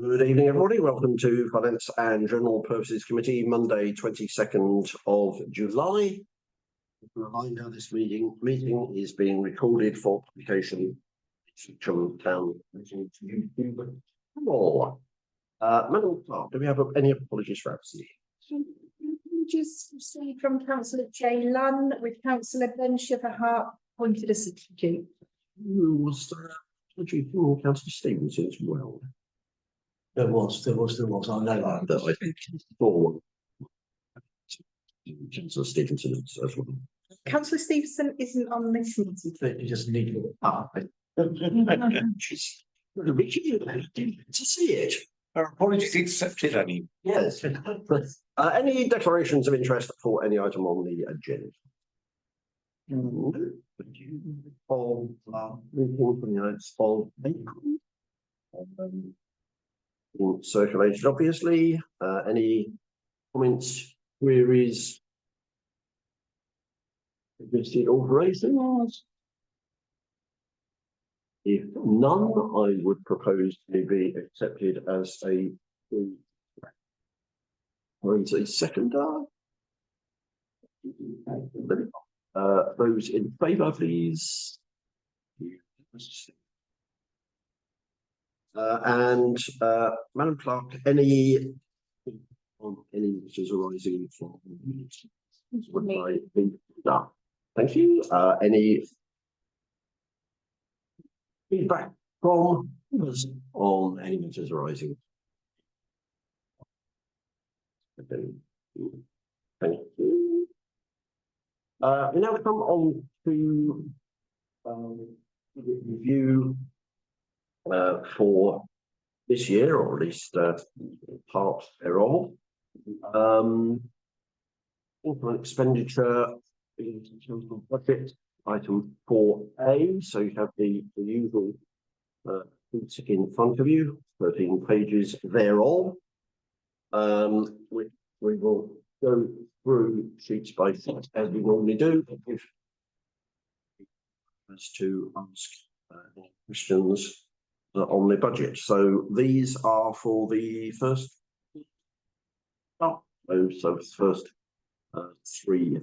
Good evening, everybody. Welcome to Finance and General Purposes Committee, Monday, 22nd of July. A reminder, this meeting is being recorded for publication. Thatcham Town Meeting YouTube. Madam Clerk, do we have any apologies for absence? Just received from Councillor J. Lunn with Councillor BERKSHIRE for Hart appointed as substitute. Was there an apology from Councillor Stevenson as well? There was. I know that I think for Councillor Stevenson as well. Councillor Stevenson isn't on this meeting. you just need to see it. Our apologies accepted, Annie. Yes. Any declarations of interest for any item on the agenda? Of report from the United of April. Circulated, obviously. Any comments, queries, suggested alterations? If none, I would propose to be accepted as a seconder. Those in favour, please. Madam Clerk, any issues arising from would I be done? Thank you. Any feedback from us on any matters arising? Thank you. We now come on to review for this year, or at least part thereof. Income expenditure budget item 4A. So you have the usual sheets in front of you, 13 pages thereof. We will go through sheets by sheet as we normally do, as to ask questions on the budget. So these are for the first, first 3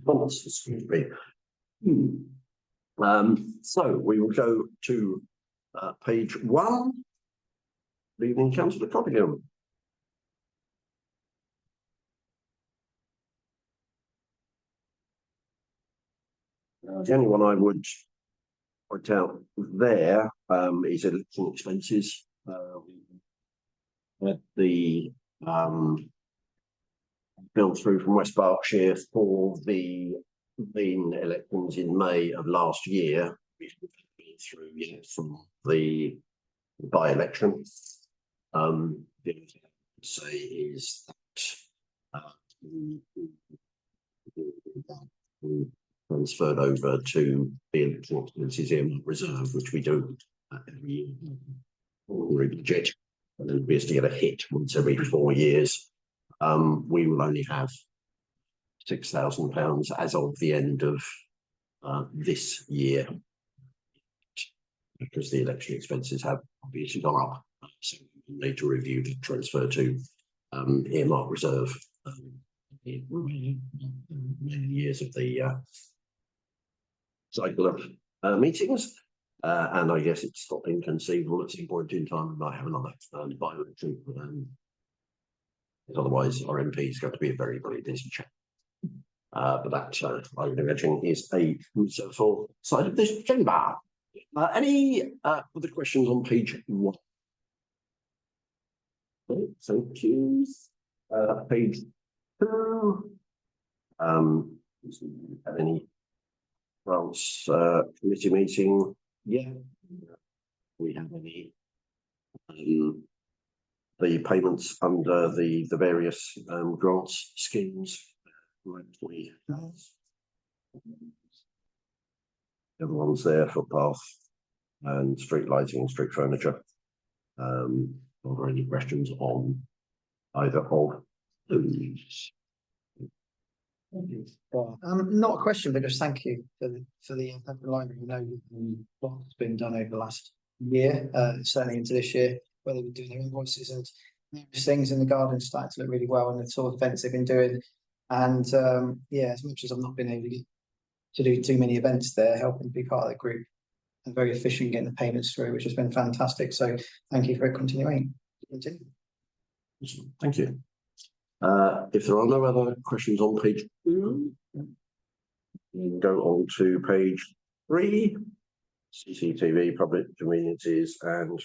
months. Excuse me. So we will go to page 1. Good evening, Councillor Cottingham. The only one I would point out there is election expenses. The bill through from West Berkshire for the elections in May of last year, through from the by-election. The other thing I would say is that transferred over to the election expenses in reserve, which we do every year, ordinary budget, and then we have to get a hit once every 4 years. We will only have £6,000 as of the end of this year, because the election expenses have obviously gone up. So we need to review the transfer to earmark reserve in years of the cycle of meetings. And I guess it's not inconceivable at some point in time we might have another by-election. Otherwise, our MP is going to be a very, very busy chap. But that, I would imagine, is a reserve for side of this chamber. Any other questions on page 1? Okay, thank you. Page 2. Have any grants committee meeting? Yeah. We have any the payments under the various grants schemes. We have everyone's there for path and street lighting and street furniture. Are there any questions on either of those? Not a question, but just thank you for the library. We know what's been done over the last year, certainly into this year. where they've been doing their invoices and various things, and the garden starting to look really well, and the sort of events they've been doing. And yeah, as much as I've not been able to do too many events there, helping to be part of the group, and very efficient getting the payments through, which has been fantastic. So thank you for continuing. Continue. Thank you. If there are no other questions on page 2, you can go on to page 3, CCTV, public conveniences and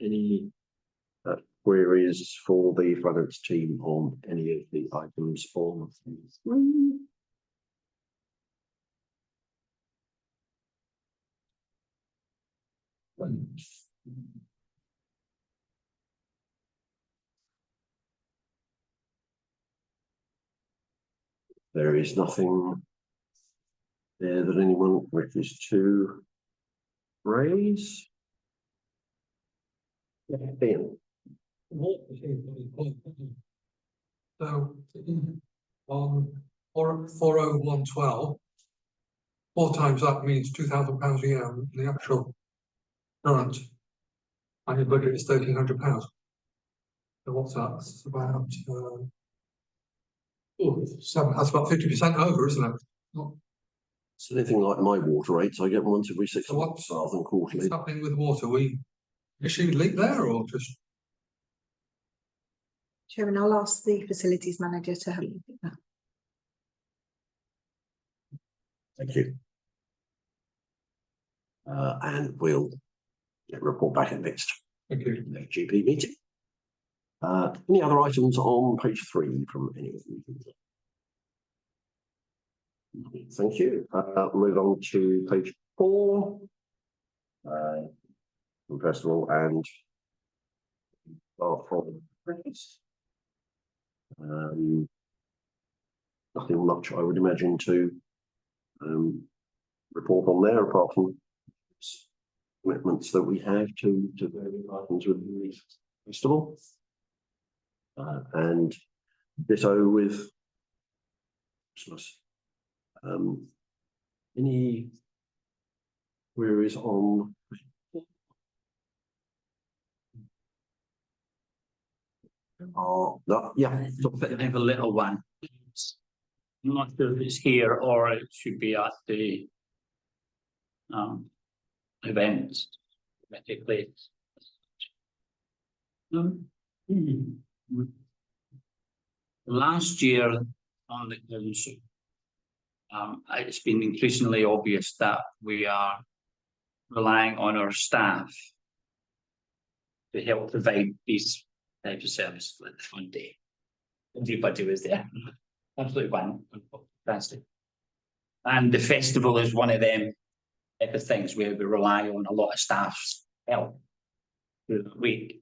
any queries for the finance team on any of the items on 3? There is nothing there that anyone wishes to raise. Yeah, Ben. So on 40112, 4 times that means £2,000 a year, and the actual current annual budget is £1,300. So what's that? It's about that's about 50% over, isn't it? It's anything like my water rates. I get once every 6 So months rather than quarterly. What's happening with water? We issued leak there, or just Chairman, I'll ask the facilities manager to have a look at that. Thank you. And we'll report back at next thank you. GP meeting. Any other items on page 3 from any of you? Thank you. Move on to page 4. Festival and from nothing much, I would imagine, to report on there, apart from commitments that we have to various items with the festival. And ditto with Christmas. Any queries on? Oh, no, yeah. I have a little one. I'm not sure if it's here or it should be at the event. Last year on the council, it's been increasingly obvious that we are relying on our staff to help provide these types of services like the fun day. Everybody was there. Absolutely fantastic. And the festival is one of them type of things where we rely on a lot of staff's help through the week.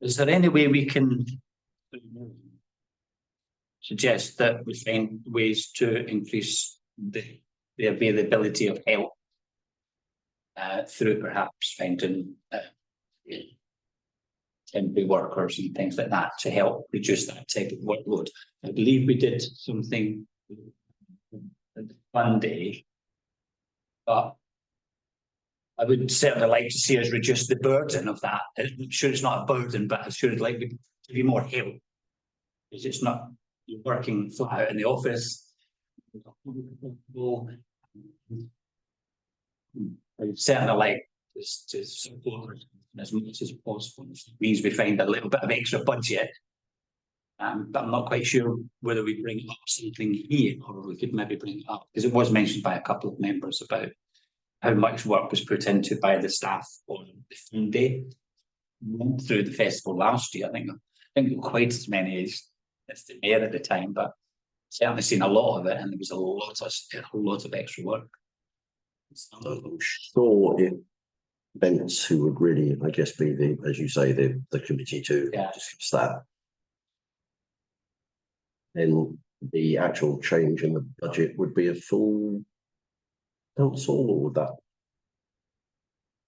Is there any way we can suggest that we find ways to increase the availability of help through perhaps finding temporary workers and things like that to help reduce that type of workload? I believe we did something one day, but I would certainly like to see us reduce the burden of that. I'm sure it's not a burden, but I sure would like to give you more help, because it's not you're working flat out in the office. I would certainly like to support as much as possible. It means we find a little bit of extra budget. But I'm not quite sure whether we bring up something here or we could maybe bring it up, because it was mentioned by a couple of members about how much work was put into by the staff on the fun day. We went through the festival last year. I think quite as many as the mayor at the time, but certainly seen a lot of it, and there was a whole lot of extra work. I'm sure events who would really, I guess, be the, as you say, the committee to discuss that. Then the actual change in the budget would be a full council, or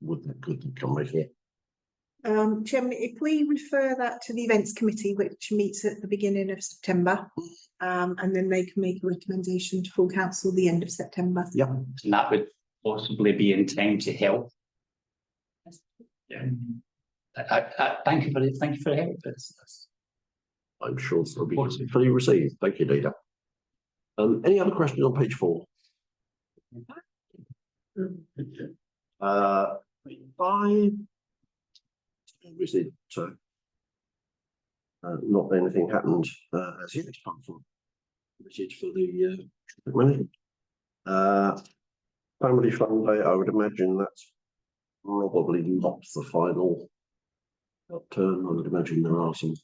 would that come with it? Chairman, if we refer that to the events committee, which meets at the beginning of September, and then they can make a recommendation to full council the end of September. Yeah, and that would possibly be in time to help. Yeah. Thank you for the help. I'm sure it'll be fully received. Thank you, Leader. Any other questions on page 4? 5. Is it? Not anything happened as yet, apart from message for the money. Family fun day. I would imagine that's probably not the final turn. I would imagine there are some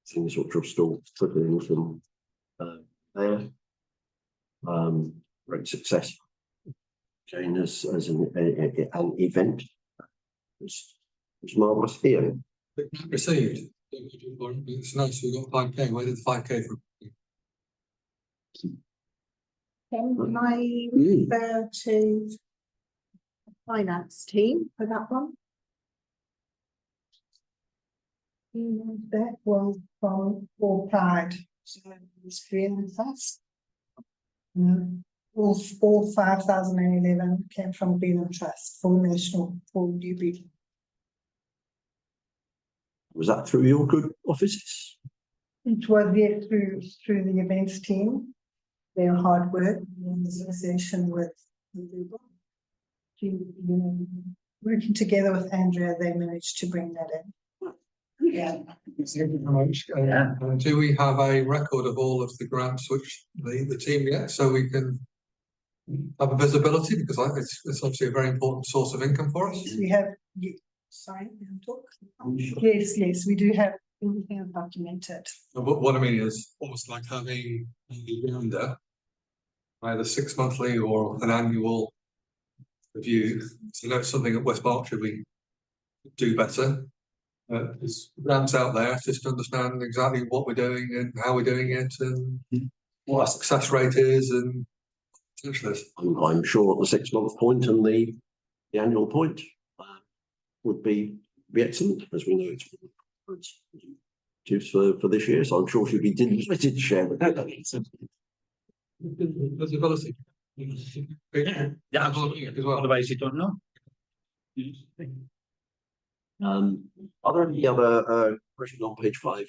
things which are still trickling from there. Great success. Jane as an event. It's marvellous here. Received. It's nice we got 5k. Where did the 5k from? Can I refer to the finance team for that one? That was from all pride. So it was really fast. All 5,011 came from Beelam Trust for National for New Beelam. Was that through your good offices? It was there through the events team. Their hard work in association with the working together with Andrea, they managed to bring that in. Yeah. Thank you very much. Do we have a record of all of the grants which the team gets, so we can have a visibility, because it's obviously a very important source of income for us? We have, sorry, talk. Yes, we do have everything documented. What I mean is almost like having a calendar, either 6 monthly or an annual review. So that's something at West Berkshire we do better. There's grants out there just to understand exactly what we're doing and how we're doing it and what our success rate is and potential. I'm sure at the 6-month point and the annual point would be excellent, as we know it's for this year. So I'm sure she'd be delighted to share with that. Visibility. Yeah, absolutely. As well. Otherwise, you don't know. Are there any other questions on page 5?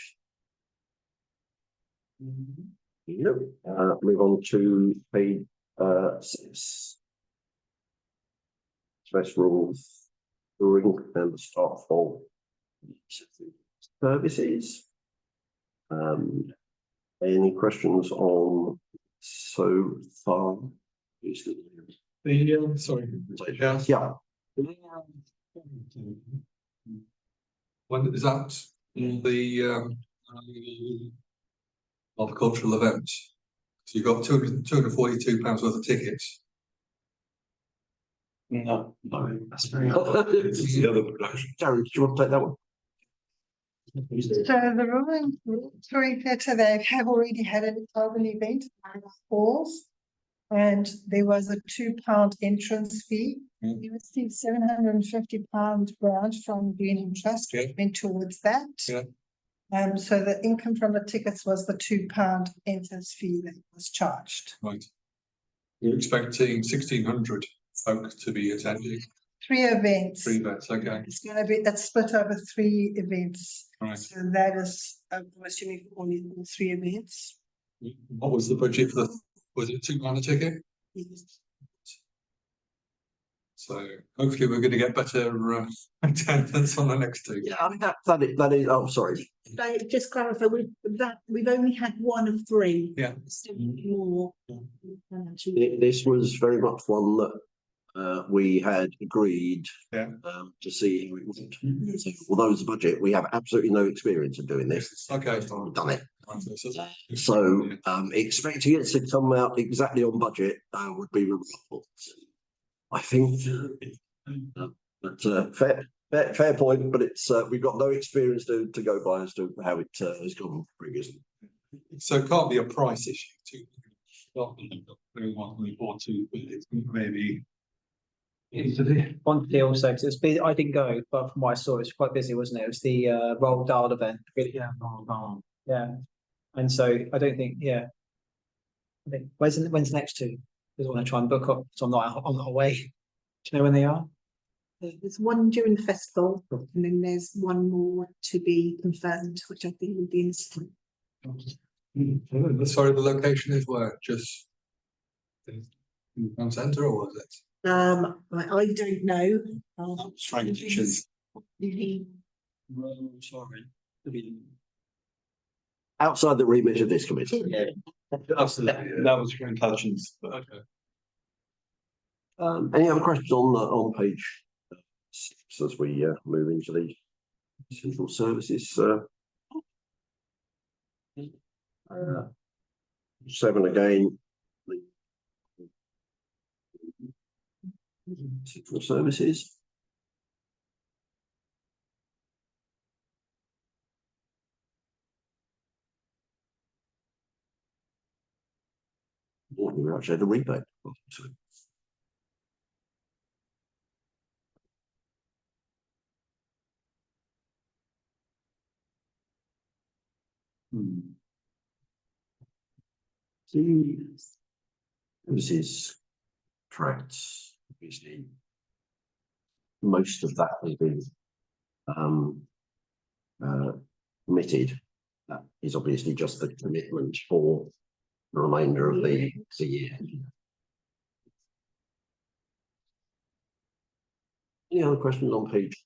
No. Move on to page 6. Special ruling and the start of services. Any questions on so far? Sorry. Yeah. When is that the cultural events? So you've got £242 worth of tickets. No, that's very It's the other production. Darren, do you want to take that one? So the ruling three better, they have already had an event at Falls, and there was a £2 entrance fee. We received £750 grant from Greenham Trust, which went towards that. So the income from the tickets was the £2 entrance fee that was charged. Right. You're expecting 1,600 folk to be attending. 3 events. 3 events, okay. It's going to be that's split over 3 events. Right. So that is, I'm assuming, only all 3 events. What was the budget for was it £2 a ticket? Yes. So hopefully we're going to get better attendance on the next 2. Yeah, I mean that is. Oh, sorry. Just clarify, we've only had 1 of 3. Yeah. Still more. This was very much one that we had agreed to see how it went. So, although it's a budget, we have absolutely no experience of doing this. Okay. We've done it. So expecting it to come out exactly on budget would be remarkable. I think, but fair point. But it's we've got no experience to go by as to how it has gone previously. So it can't be a price issue too. Maybe. One thing also, because it's busy, I didn't go, but from what I saw, it's quite busy, wasn't it? It was the Roll Dial event. Yeah. And so I don't think, I think when's the next 2? Because I want to try and book up, so I'm not away. Do you know when they are? There's one during the festival, and then there's one more to be confirmed, which I think will be in spring. Sorry, the location is where, just in town centre, or was it? I don't know. Sorry. Outside the remit of this committee. That was your intentions. Okay. Any other questions on page 6 as we move into the central services? 7 again. The central services. We actually had a rebate. This is tracts, obviously. Most of that has been committed. That is obviously just the commitment for the remainder of the year. Any other questions on page?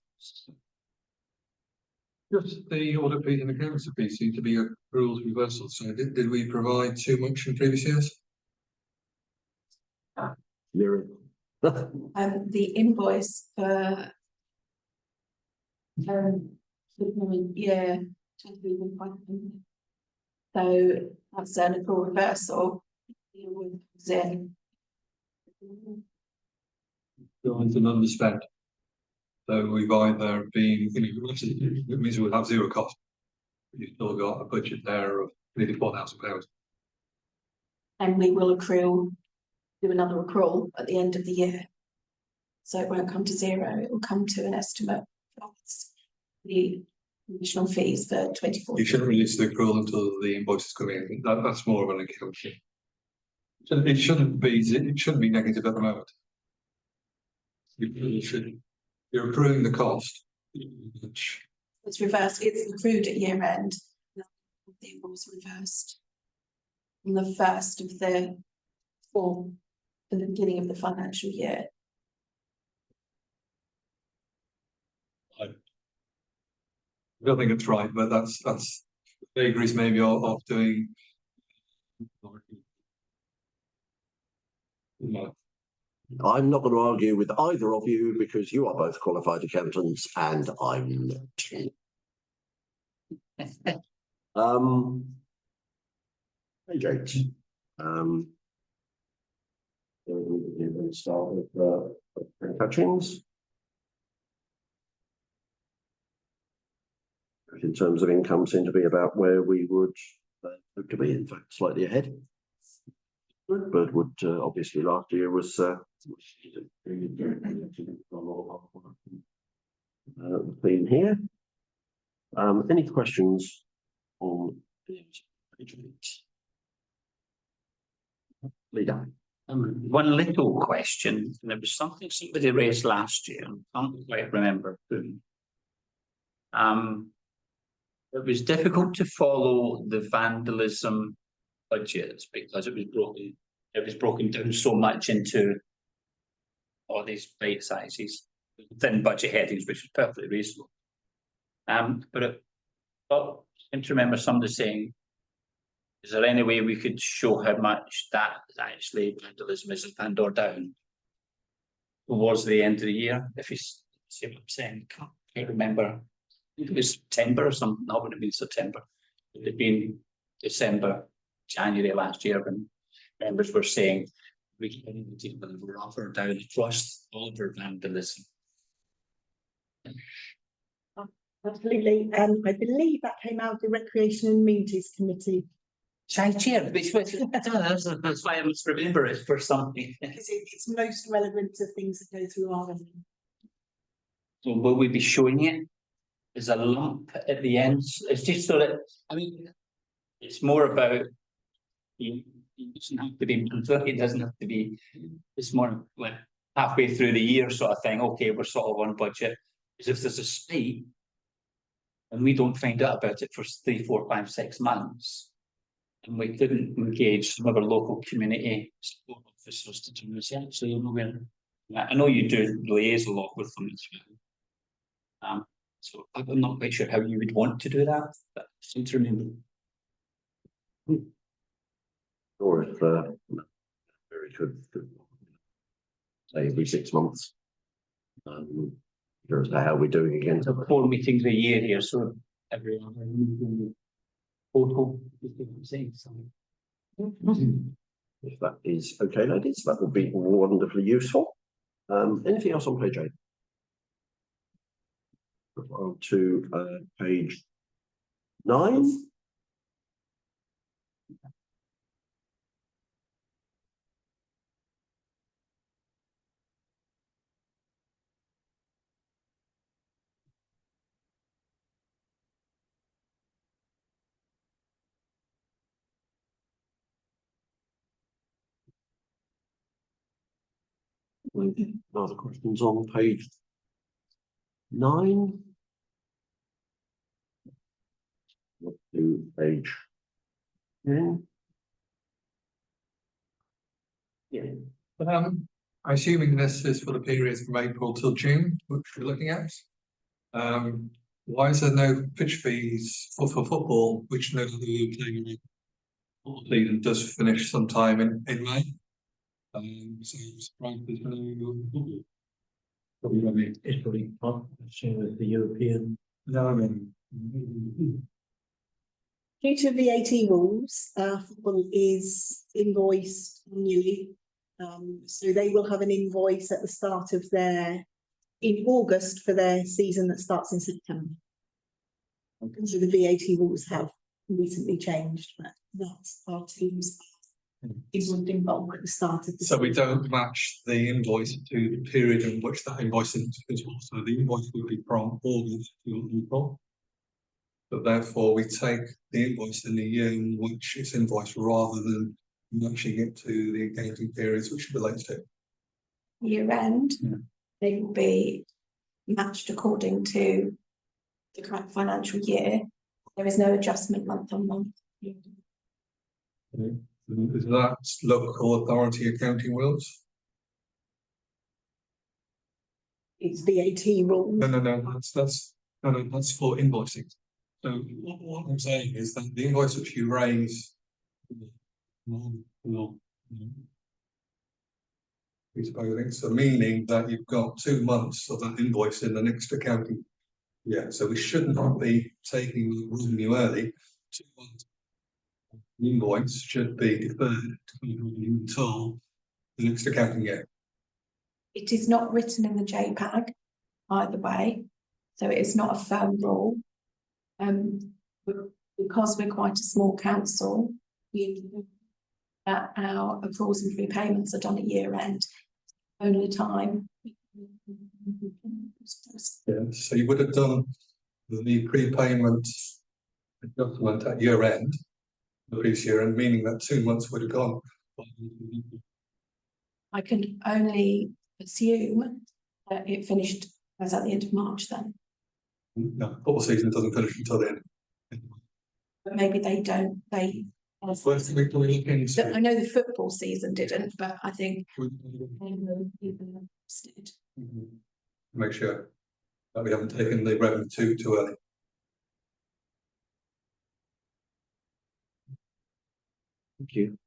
Just the audit fees and accountancy fees seem to be accruals reversals. So did we provide too much in previous years? Miriam. The invoice for yeah, 23.5. So that's an accrual reversal. Then It's an underspend. So we've either been, it means we'll have zero cost. You've still got a budget there of nearly £4,000. and we will do another accrual at the end of the year. So it won't come to zero, it will come to an estimate of the additional fees for 24. You shouldn't release the accrual until the invoices come in. That's more of an accounting. It shouldn't be negative at the moment. You're accruing the cost. It's reversed, it's accrued at year end. The invoice reversed on the first of the fourth, at the beginning of the financial year. I don't think it's right, but that's vagaries maybe of doing. No. I'm not going to argue with either of you because you are both qualified accountants and I'm not. Page 8. We'll start with Thatchams. In terms of income, seem to be about where we would hope to be, in fact, slightly ahead. But would obviously last year was the theme here. Any questions on page 8? Leader. One little question, and it was something somebody raised last year, and I can't quite remember who. It was difficult to follow the vandalism budgets because it was broken. It was broken down so much into all these bite sizes within budget headings, which was perfectly reasonable. But I seem to remember somebody saying, is there any way we could show how much that actually vandalism is up or down towards the end of the year? If you see what I'm saying, can't remember. I think it was September or something. No, it wouldn't have been September. It had been December, January last year when members were saying we can we're up or down across all of our vandalism. Absolutely. I believe that came out of the Recreation and Amenities Committee. Chair, which that's why I must remember it for something. Because it's most relevant to things that go through our. So will we be showing it as a lump at the end? It's just so that, I mean, it's more about, it doesn't have to be, it doesn't have to be, it's more like halfway through the year sort of thing, okay, we're sort of on budget. Because if there's a spike and we don't find out about it for 3, 4, 5, 6 months, and we couldn't engage some of our local community support officers to do this, actually, you know, I know you do liaise a lot with them as well. So I'm not quite sure how you would want to do that, but seem to remember. Or if, very good, say every 6 months. As to how we're doing against So 4 meetings a year here, so every other meeting. Total, if that is okay, ladies, that would be wonderfully useful. Anything else on page 8? On to page 9. Other questions on page 9? To page 10. Yeah. Assuming this is for the period from April till June, which we're looking at. Why is there no pitch fees for football, which no the playing football season does finish sometime in May? So I'm surprised there's no football. Probably what I mean. It's probably part with the European. No, I mean. Due to VAT rules, football is invoiced annually. So they will have an invoice at the start of in August for their season that starts in September. Okay. So the VAT rules have recently changed, but that's our team's involved in bulk at the start of the So we don't match the invoice to the period in which that invoice is well. So the invoice will be from August to April. But therefore we take the invoice in the year in which it's invoiced rather than matching it to the accounting periods which it relates to. Year end, they will be matched according to the correct financial year. There is no adjustment month on month. Is that local authority accounting rules? It's VAT rules. No, that's for invoicing. So what I'm saying is that the invoice which you raise so meaning that you've got 2 months of that invoice in the next accounting. Yeah, so we should not be taking the revenue early. 2 months. The invoice should be deferred until the next accounting year. It is not written in the JPAG either way, so it is not a firm rule. Because we're quite a small council, our accruals and prepayments are done at year end. Only time. Yeah, so you would have done the prepayment adjustment at year end, the previous year, and meaning that 2 months would have gone. I can only assume that it finished as at the end of March then. No, football season doesn't finish until then. But maybe they don't, Well, can we look into? I know the football season didn't, but I think did. Make sure that we haven't taken the revenue too early. Thank you.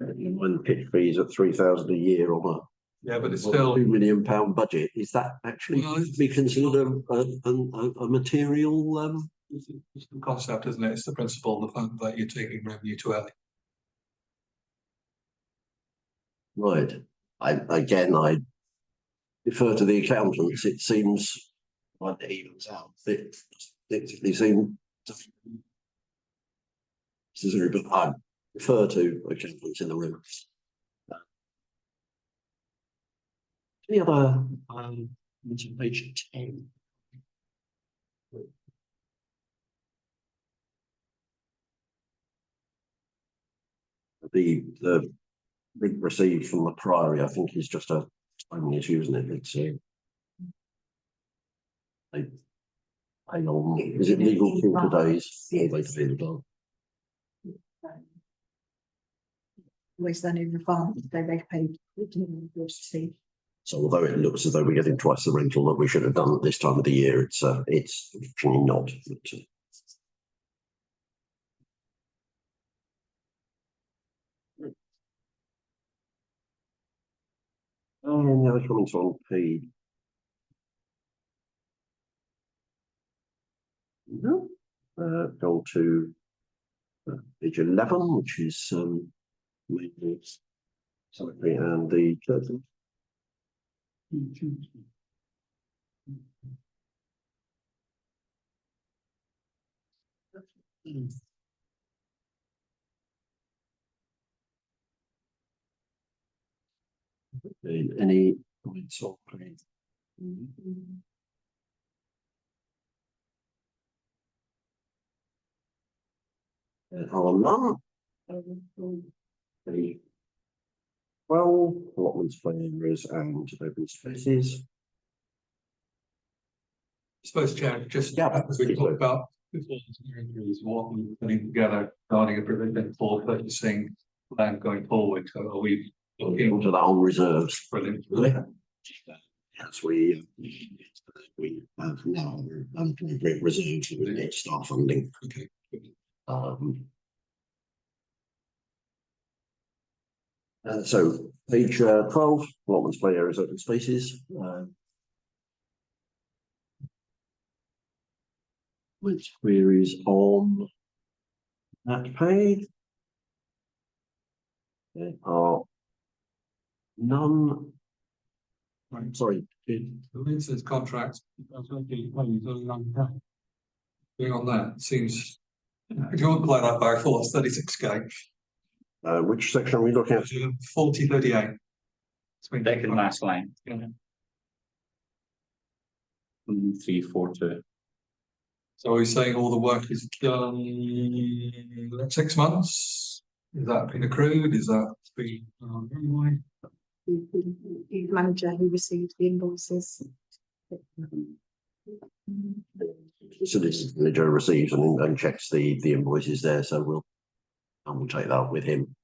When pitch fees at 3,000 a year on Yeah, but it's a still £2 million budget, is that actually Well, to be considered a material? it's the concept, isn't it? It's the principle, the fact that you're taking revenue too early. Right. I defer to the accountants. It seems like it evens out. It seems necessary, but I refer to accountants in the room. Any other page 10? the received from the Priory, I think, is just a timing issue, isn't it? It's they pay on, is it legal quarter days? They pay the bill. Always done in advance, so they paid. So although it looks as though we're getting twice the rental that we should have done at this time of the year, it's actually not. And the other comments on page. No, go to page 11, which is maintenance, cemetery and the church. Any comments on page? On none. The 12 allotments for areas and open spaces. I suppose, Chair, just Yeah, as we talked about before, is what we're putting together regarding a provision for purchasing land going forward. So are we looking into that on reserves? brilliant? Yes, we have now great reserves with net start funding. Okay. So page 12, allotments, play areas, open spaces. Which queries on that page? There are none. I'm sorry. The Lindsay's contract. Doing on that seems, if you want to play that back, I thought it's 36k. Which section are we looking at? 4038. Second last line. Yeah. 3, 4, 2. So are we saying all the work is done in 6 months? Is that been accrued? Is that been The manager who received the invoices. So this manager receives and checks the invoices there, so we'll take that up with him.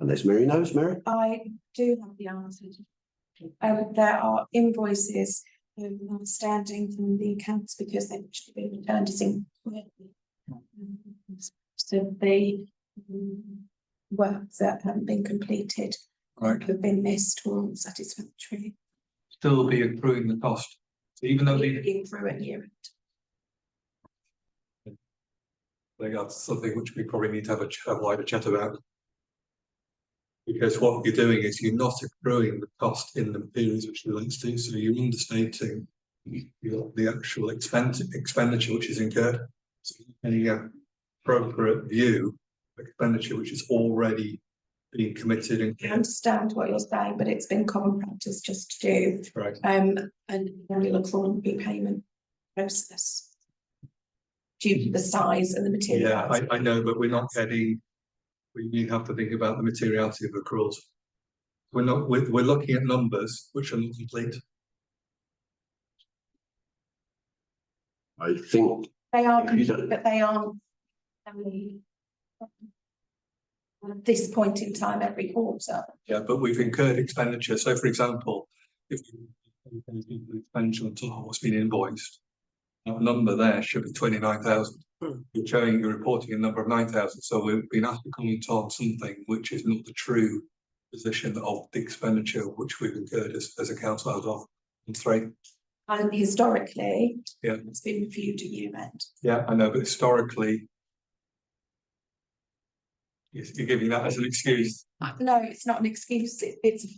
Unless Mary knows, Mary? I do have the answer. There are invoices outstanding from the accounts because they've actually been returned as incorrectly. So the works that haven't been completed right? have been missed or unsatisfactory. Still be accruing the cost. So even though Looking through at year end. I think that's something which we probably need to have a wider chat about. Because what you're doing is you're not accruing the cost in the periods which relates to, so you're understating the actual expenditure which is incurred. So any appropriate view of expenditure which is already being committed and I understand what you're saying, but it's been common practice just to do right. an annual accrual and repayment process due to the size and the material. Yeah, I know, but we're not getting. We have to think about the materiality of accruals. We're looking at numbers which are not complete. I think They are If you complete, don't- but they aren't at this point in time every quarter. Yeah, but we've incurred expenditure. So, for example, if we expenditure on top of what's been invoiced, that number there should be 29,000. You're showing, you're reporting a number of 9,000. So we've been asked to comment on something which is not the true position of the expenditure which we've incurred as a council out of 3. And historically, Yeah. it's been reviewed at year end. Yeah, I know, but historically, you're giving that as an excuse. No, it's not an excuse, it's a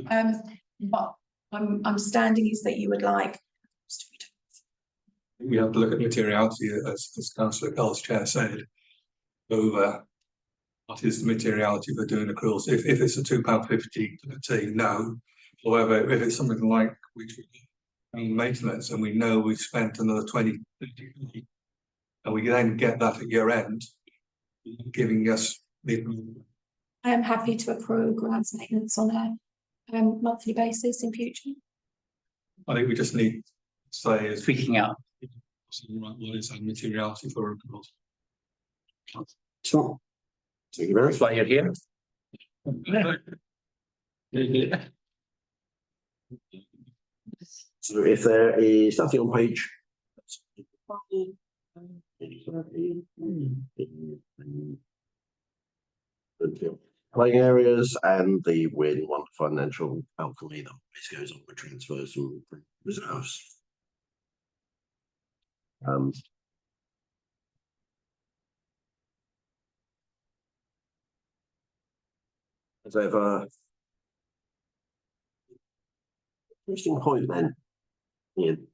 fact. But I'm standing is that you would like. We have to look at materiality, as Councillor Pell's chair said, over what is the materiality for doing accruals. If it's a £2.50 tea, no. However, if it's something like which we maintenance and we know we've spent another 20, 30, and we then get that at year end, giving us I am happy to accrue grounds maintenance on a monthly basis in future. I think we just need to say is Tweaking out. what is and materiality for approvals. So, thank you very That's why you're here. So if there is nothing on page. Playing areas and the win one financial alchemy that always goes on with transfers and reserves. As ever. Interesting point then. Ian.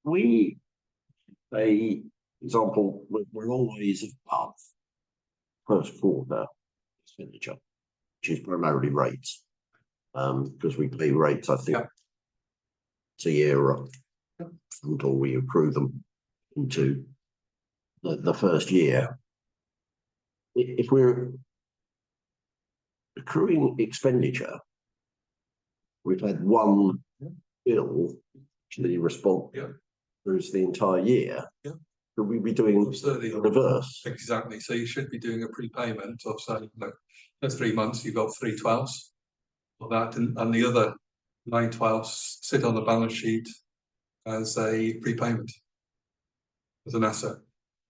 We, example, we're always above first quarter expenditure, which is primarily rates. Because we pay rates, I think, it's a year up until we accrue them into the first year. If we're accruing expenditure, we've had one bill actually respond through the entire year. Could we be doing the reverse? Exactly. So you should be doing a prepayment of say, that's 3 months, you've got 3/12 of that, and the other 9/12 sit on the balance sheet as a prepayment, as an asset.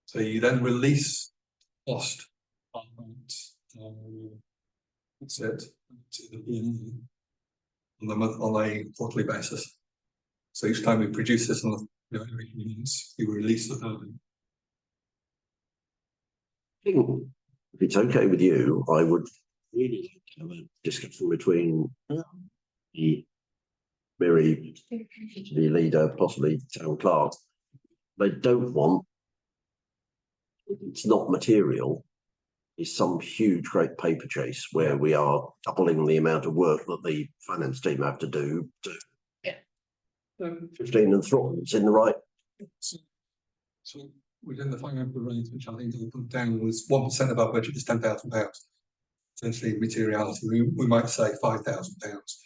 So you then release cost on that. That's it. To the on a quarterly basis. So each time we produce this on every few months, we release the burden. If it's okay with you, I would really like to have a discussion between the Mary, the leader, possibly town clerk. They don't want, it's not material, is some huge great paper chase where we are doubling the amount of work that the finance team have to do to 15 and throttle. It's in the right. So within the financial range, which I think I put down was 1% of our budget is £10,000. Essentially materiality, we might say £5,000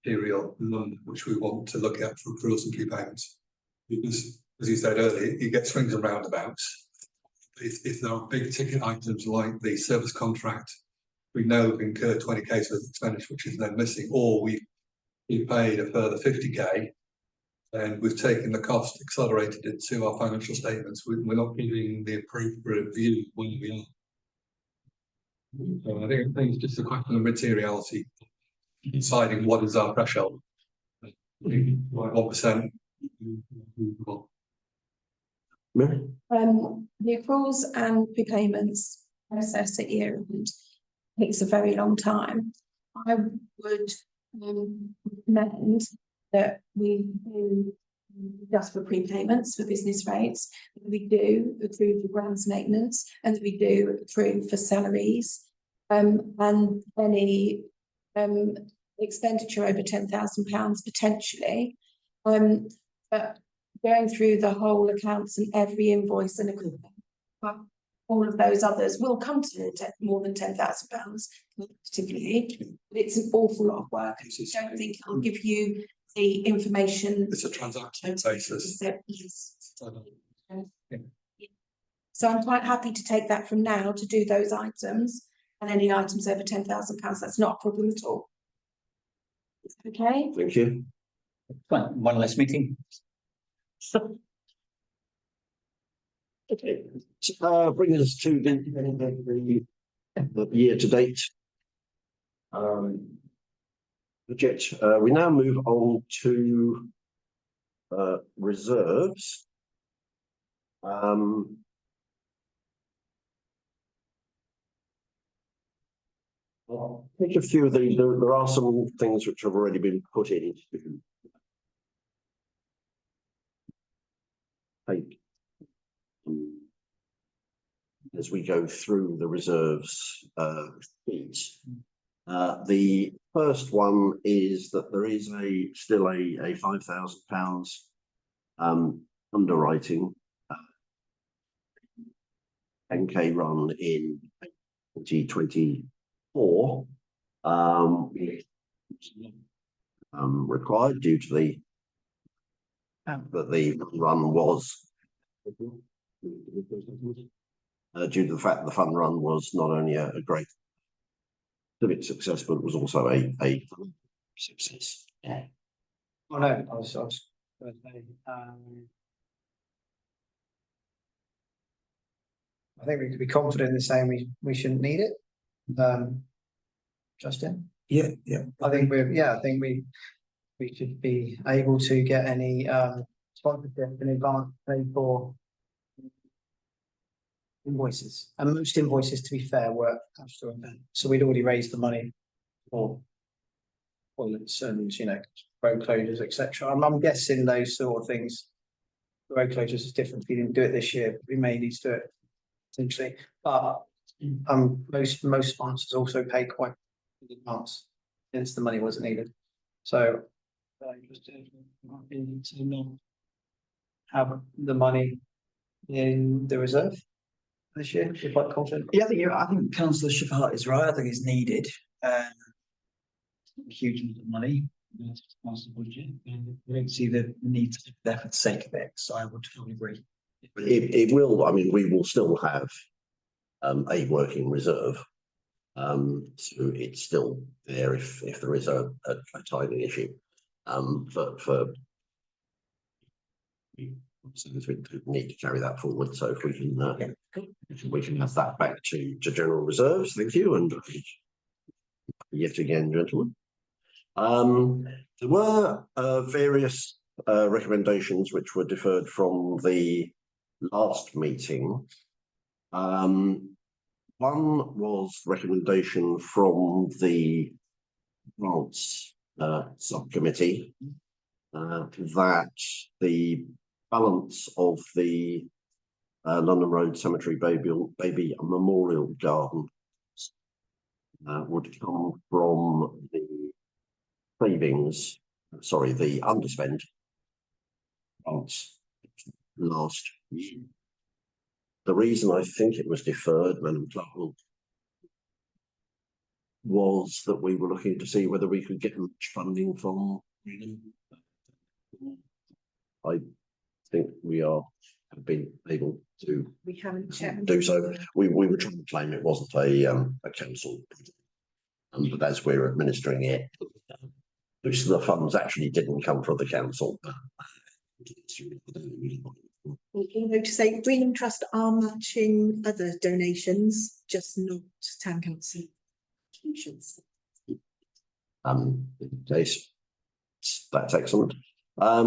material number, which we want to look at for accruals and prepayments. Because as you said earlier, you get swings and roundabouts. If there are big ticket items like the service contract, we know we've incurred 20k worth of expenditure, which is then missing, or we paid a further 50k, and we've taken the cost, accelerated it to our financial statements. We're not giving the appropriate view when we are. So I think it's just a question of materiality, deciding what is our threshold. 1%. Mary? The accruals and prepayments process at year end takes a very long time. I would recommend that we do just for prepayments for business rates, that we do accrue for grounds maintenance, and that we do accrue for salaries, and any expenditure over £10,000 potentially. But going through the whole accounts and every invoice and equipment, but all of those others will come to more than £10,000, particularly. But it's an awful lot of work. I don't think I'll give you the information. It's a transaction basis. So I'm quite happy to take that from now to do those items, and any items over £10,000. That's not a problem at all. Okay. Thank you. One less meeting. Okay, bring us to the year to date budget. We now move on to reserves. I'll take a few of these. There are some things which have already been put in. As we go through the reserves sheets. The first one is that there is still a £5,000 underwriting 10K run in 2024. Required due to the that the run was due to the fact that the fun run was not only a great civic success, but it was also a success. Yeah. Oh, no, I was gonna say, I think we could be confident in saying we shouldn't need it. Justin? Yeah. I think we should be able to get any sponsorship in advance paid for invoices. And most invoices, to be fair, were after event. So we'd already raised the money for toilets and, you know, road closures, etc. I'm guessing those sort of things. Road closures is different. We didn't do it this year, but we may need to do it potentially. But most sponsors also pay quite in advance, since the money wasn't needed. So interested in to not have the money in the reserve this year. You're quite confident. Yeah, I think Councillor Shafart is right. I think it's needed. A huge amount of money to pass the budget, and I don't see the need to there for the sake of it. So I would totally agree. It will. I mean, we will still have a working reserve. So it's still there if there is a timing issue. For so we need to carry that forward. So if we can have that back to general reserves. Thank you, and yet again, gentlemen. There were various recommendations which were deferred from the last meeting. One was recommendation from the grants subcommittee that the balance of the London Road Cemetery Baby Memorial Garden would come from the savings, sorry, the underspent grants last year. The reason I think it was deferred, Madam Clerk, was that we were looking to see whether we could get much funding from. I think we have been able to We haven't checked. do so. We were trying to claim it wasn't a council, but as we're administering it, most of the funds actually didn't come from the council. To say Green Trust are matching other donations, just not town council contributions. That's excellent. Are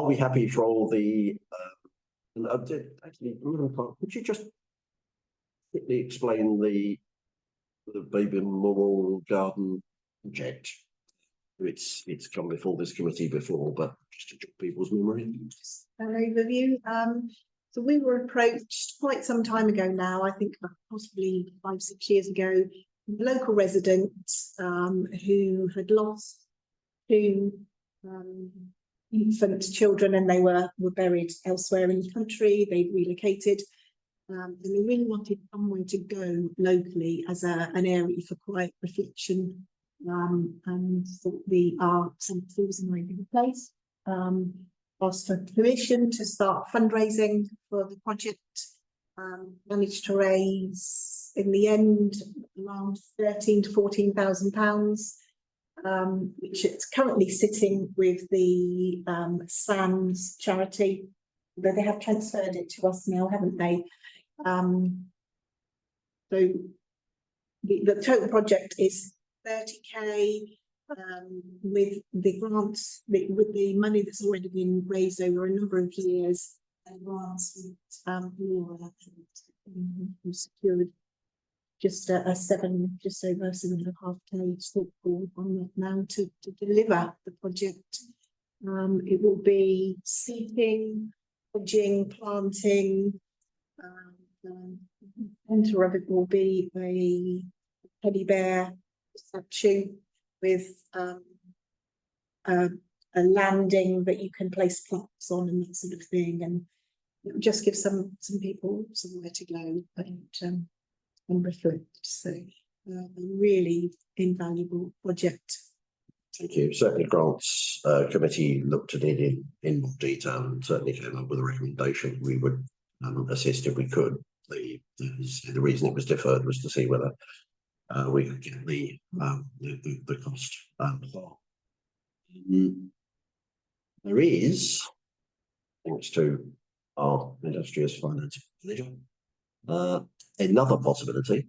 we happy for all the actually, could you just quickly explain the Baby Memorial Garden project? It's come before this committee before, but just to jog people's memory. An overview. So we were approached quite some time ago now, I think possibly 5-6 years ago, local residents who had lost 2 infant children, and they were buried elsewhere in the country. They'd relocated, and they really wanted somewhere to go locally as an area for quiet reflection, and thought the cemetery was an ideal place. Asked for permission to start fundraising for the project. Managed to raise in the end around £13,000 to £14,000, which it's currently sitting with the SANS charity, but they have transferred it to us now, haven't they? So the total project is 30k. With the grants, with the money that's already been raised over a number of years, and grants Laura who secured just over 7.5k shortfall on that now to deliver the project. It will be seeding, hedging, planting. Centre of it will be a teddy bear statue with a landing that you can place plaques on and that sort of thing, and it will just give some people somewhere to go and reflect. So a really invaluable project. Thank you. Certainly Grants Committee looked at it in more detail and certainly came up with a recommendation. We would assist if we could. The reason it was deferred was to see whether we could get the cost. There is, thanks to our industrious finance manager, another possibility.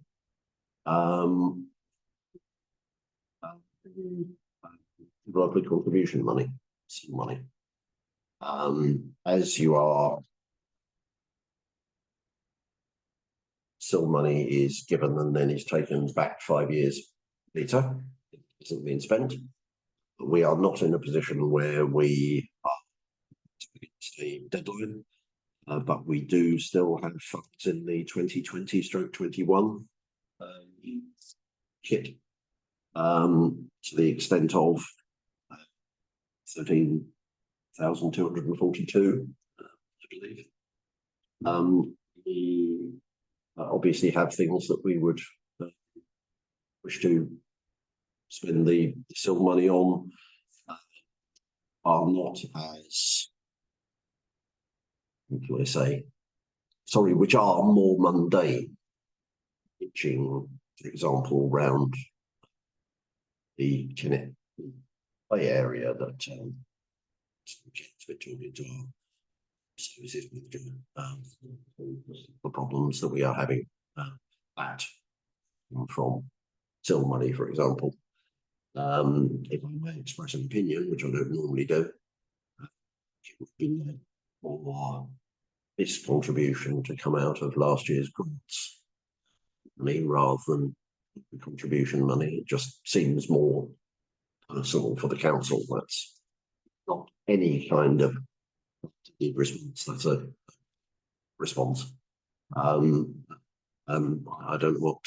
Local contribution money, some money. As you are, still money is given and then is taken back 5 years later. It hasn't been spent. We are not in a position where we are against a deadline, but we do still have funds in the 2020/21 kit to the extent of 13,242, I believe. We obviously have things that we would wish to spend the still money on, are not as, what do I say? Sorry, which are more mundane. Pitching, for example, round the Kennett Bay area that we're talking to our services manager, the problems that we are having that from still money, for example. If I may express an opinion, which I don't normally do, it would be nice for this contribution to come out of last year's grants money rather than the contribution money. It just seems more personal for the council. That's not any kind of response. That's a response. I don't know what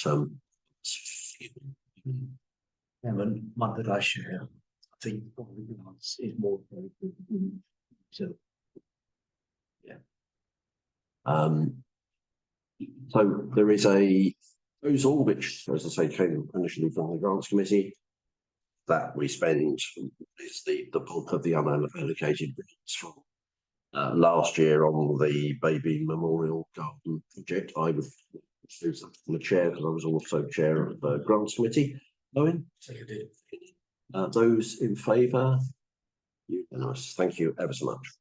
Chairman, one that I share. I think probably the answer is more. So so there is a proposal which, as I say, came initially from the Grants Committee that we spend is the bulk of the unallocated grants from last year on the baby memorial garden project. I would choose that from the chair because I was also chair of the Grants Committee. Owen? Those in favour? Unanimous. Thank you ever so much.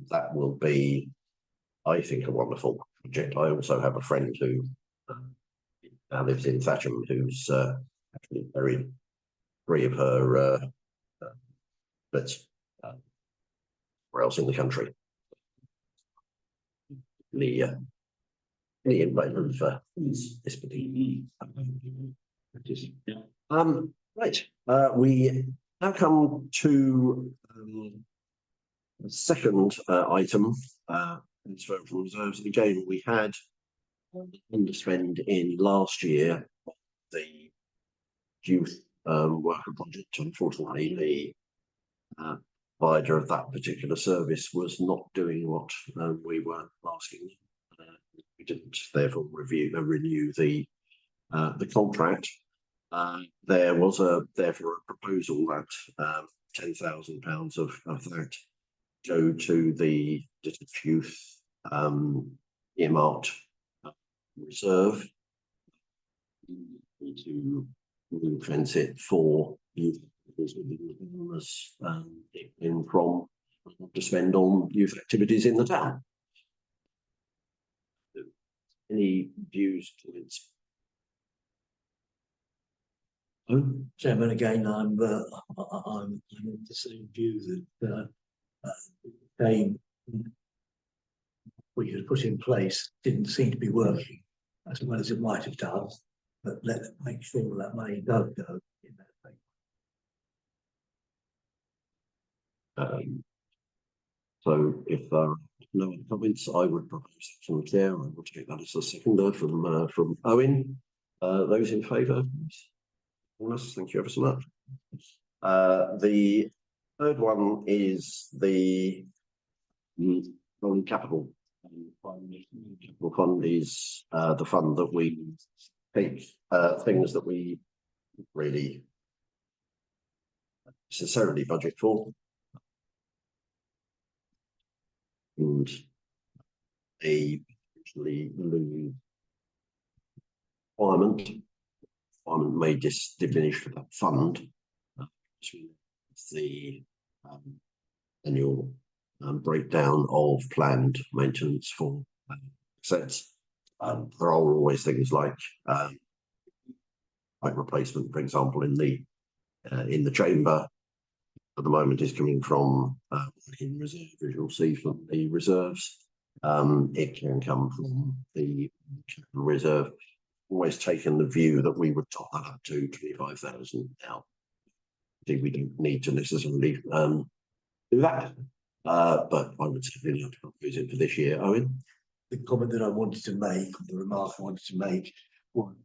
That will be, I think, a wonderful project. I also have a friend who lives in Thatcham who's actually buried 3 of her bits where else in the country. The environment for this particular right. We now come to the second item. Transfer from reserves. Again, we had underspend in last year the youth worker project. Unfortunately, the provider of that particular service was not doing what we were asking. We didn't therefore renew the contract. There was therefore a proposal that £10,000 of that go to the detached youth earmarked reserve to ring-fence it for youth in from to spend on youth activities in the town. Any views, comments? Chairman, again, I'm of the same view that game we had put in place didn't seem to be working as well as it might have done. But let's make sure that money does go in that thing. So if there are no other comments, I would propose that from the chair. I will take that as a seconder from Owen. Those in favour? Thank you ever so much. The third one is the rolling capital. Capital fund is the fund that we take things that we really necessarily budget for, and a usually low requirement may diminish for that fund. The annual breakdown of planned maintenance for assets. There are always things like replacement, for example, in the chamber. At the moment, is coming from in reserve, as you'll see from the reserves. It can come from the reserve. Always taken the view that we would top that up to 25,000 now. We don't need to necessarily do that, but I would certainly like to propose it for this year. Owen? The comment that I wanted to make, the remark I wanted to make, was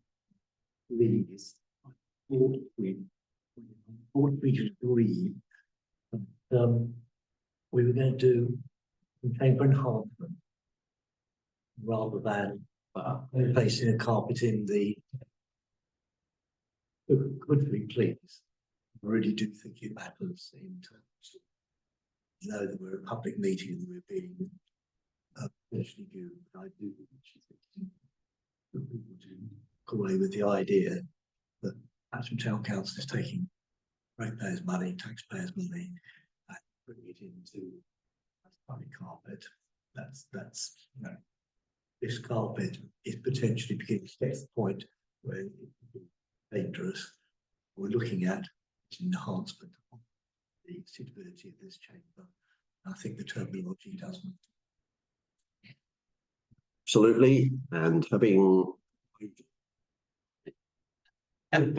please, we could agree we were going to do chamber enhancement rather than placing a carpet in the. Could we please? I really do think it matters in terms of, you know, that we're a public meeting and we're being potentially due. I do think that people do come away with the idea that Thatcham Town Council is taking ratepayers' money, taxpayers' money, and putting it into public carpet. That's you know, this carpet is potentially beginning to get to the point where it can be dangerous. We're looking at enhancement of the suitability of this chamber. I think the terminology doesn't. Absolutely, and having and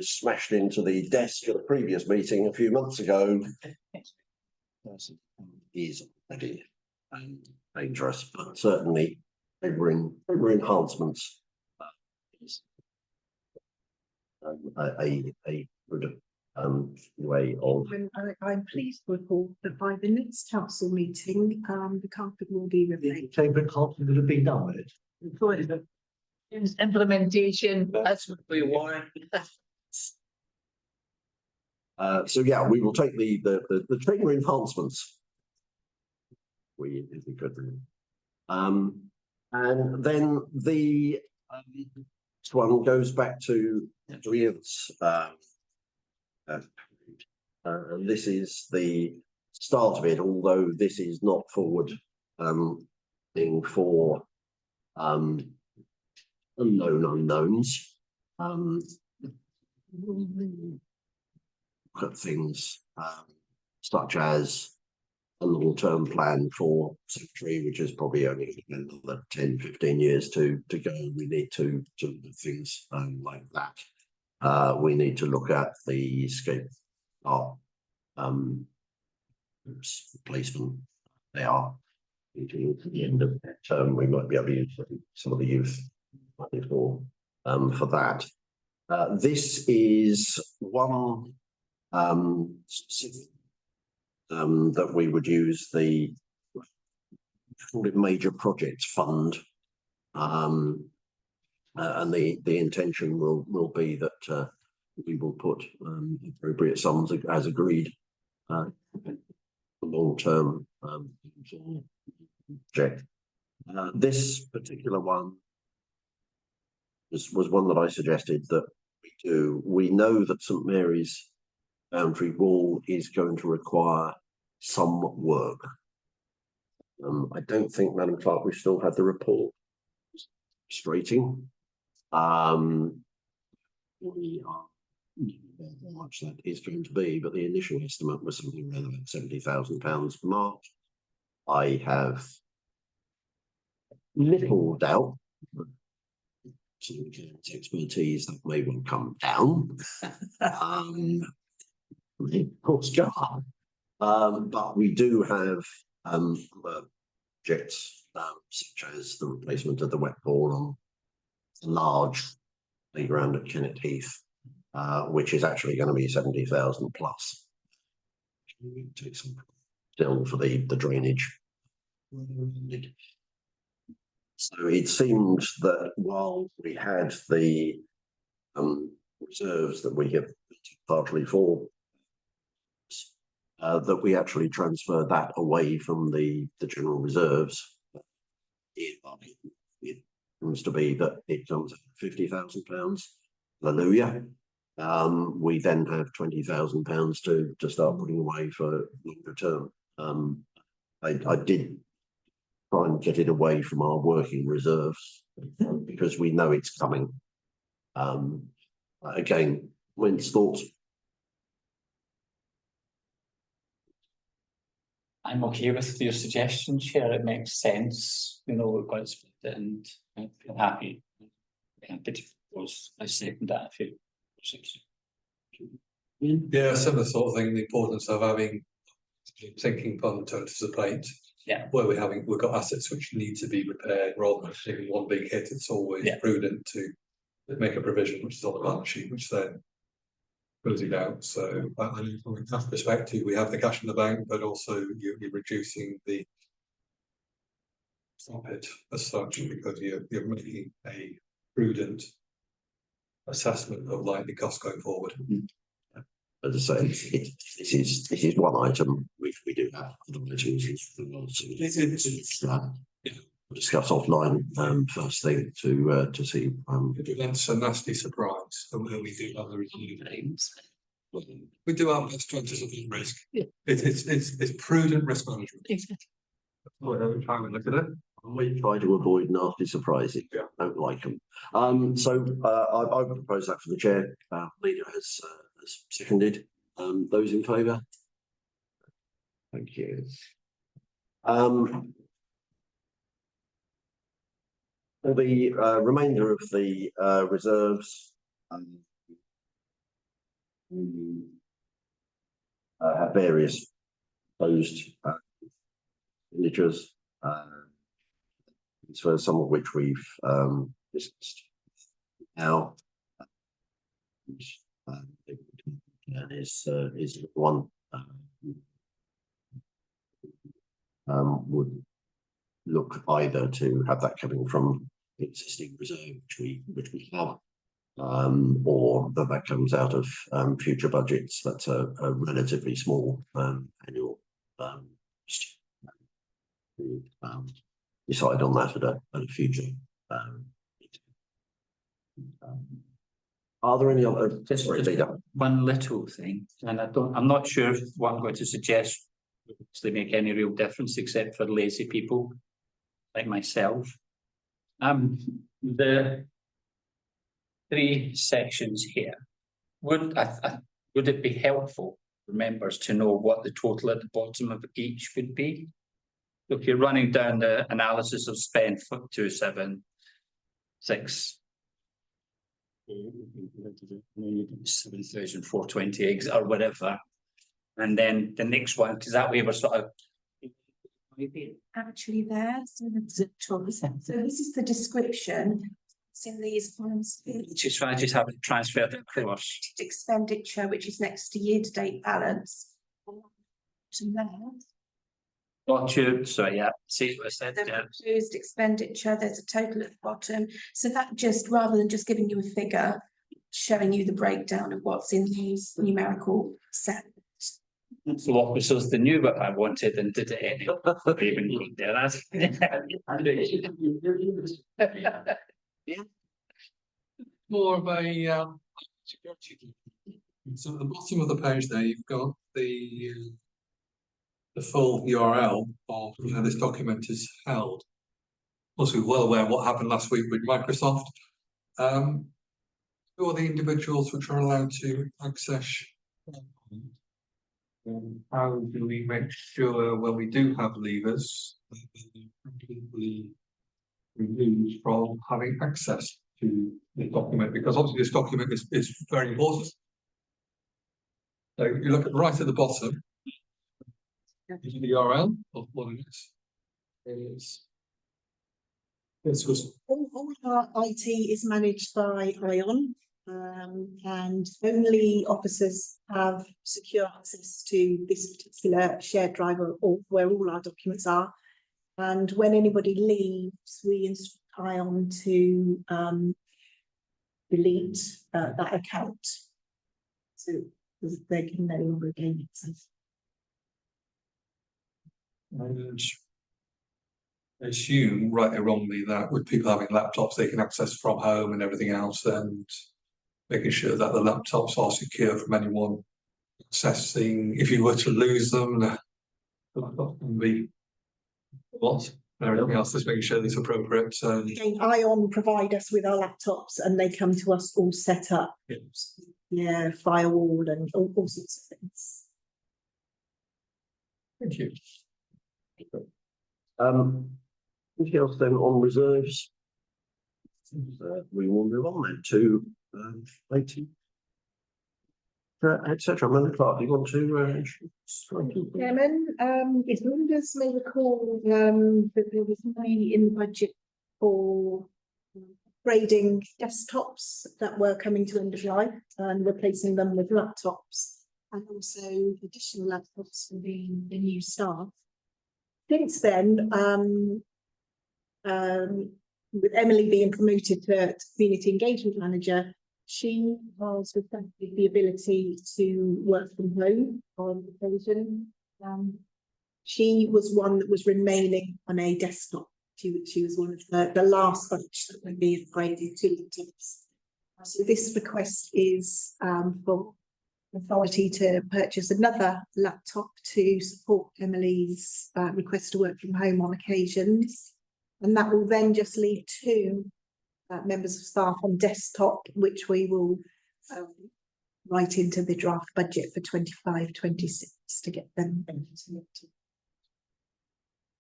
smashed into the desk at a previous meeting a few months ago, is already dangerous, but certainly chamber enhancements is a good way of. I'm pleased to report that by the next council meeting, the carpet will be replaced. Chamber enhancement would have been done with it. Implementation, that's what we want. So yeah, we will take the chamber enhancements. If we could. And then the next one goes back to Ian's. This is the start of it, although this is not forward thing for unknown unknowns. Look at things such as a long-term plan for secretary, which is probably only another 10-15 years to go. We need to look at things like that. We need to look at the scape art replacement. They are at the end of that term. We might be able to use some of the youth money for that. This is one that we would use the call it major projects fund, and the intention will be that we will put appropriate sums as agreed long-term project. This particular one was one that I suggested that we do. We know that St Mary's boundary wall is going to require some work. I don't think, Madam Clerk, we still had the report straighting. We are how much that is going to be, but the initial estimate was something around about £70,000 mark. I have little doubt that expertise that may well come down. Of course, go on. But we do have projects such as the replacement of the wet ball on the large playground at Kennet Heath, which is actually going to be 70,000 plus. Take some still for the drainage. So it seemed that while we had the reserves that we have partly for, that we actually transferred that away from the general reserves. It comes to be that it comes at £50,000. Hallelujah. We then have £20,000 to start putting away for longer term. I did try and get it away from our working reserves because we know it's coming. Again, Lynn's thoughts. I'm okay with your suggestion, Chair. It makes sense. You know, we're going to split it, and I'm happy. I second that. Yeah, similar sort of thing. The importance of having sinking fund to anticipate. Yeah. Where we've got assets which need to be repaired rather than taking one big hit. It's always prudent to make a provision which is on the balance sheet, which then goes it out. So I know from that perspective, we have the cash in the bank, but also you're reducing the profit as such because you're making a prudent assessment of likely costs going forward. As I say, this is one item which we do have other items. We'll discuss offline first thing to see. That's a nasty surprise when we do other reviews. We do our best to anticipate risk. Yeah. It's prudent risk management. Exactly. How we look at it. We try to avoid nasty surprises. Yeah. Don't like them. So I propose that for the chair. Leader has seconded. Those in favour? Thank you. For the remainder of the reserves, we have various proposed expenditures, for some of which we've discussed now. Is one would look either to have that coming from the existing reserve which we have, or that comes out of future budgets. That's a relatively small annual decide on that at a future. Are there any other? Just one little thing, and I'm not sure what I'm going to suggest they make any real difference except for lazy people like myself. The 3 sections here, would it be helpful for members to know what the total at the bottom of each would be? If you're running down the analysis of spend for 276, 7,420 or whatever, and then the next one, because that way we're sort of actually there. So this is the description. It's in these ones. just trying to just have it transferred across. Expenditure, which is next to year-to-date balance. Got you. So yeah, see what I said. The proposed expenditure, there's a total at the bottom. So that just, rather than just giving you a figure, showing you the breakdown of what's in these numerical sets. So officers, they knew what I wanted and did it anyway. Even there, that's More of a security. So at the bottom of the page there, you've got the full URL of how this document is held. Also, we're well aware of what happened last week with Microsoft. Who are the individuals which are allowed to access? How do we make sure when we do have leavers that they're completely removed from having access to the document? Because obviously this document is very important. So you look at right at the bottom, is the URL of what it is. This was All our IT is managed by ION. and only officers have secure access to this particular shared drive or where all our documents are. And when anybody leaves, we instruct ION to delete that account. So they can no longer gain access. And I assume, right or wrongly, that with people having laptops, they can access from home and everything else, and making sure that the laptops are secure from anyone accessing. If you were to lose them, the laptop can be lost. And everything else, just making sure it's appropriate. Again, ION provide us with our laptops and they come to us all set up. Yeah, firewall and all sorts of things. Thank you. Anything else then on reserves? We will move on then to rating, etc. Madam Clerk, do you want to? Chairman, if members may recall that there was money in the budget for upgrading desktops that were coming to end of life and replacing them with laptops, and also additional laptops for the new staff. Since then, with Emily being promoted to community engagement manager, she has requested the ability to work from home on occasion. She was one that was remaining on a desktop. She was one of the last batch that would be upgraded to laptops. So this request is for authority to purchase another laptop to support Emily's request to work from home on occasions. And that will then just leave 2 members of staff on desktop, which we will write into the draft budget for 25-26 to get them into.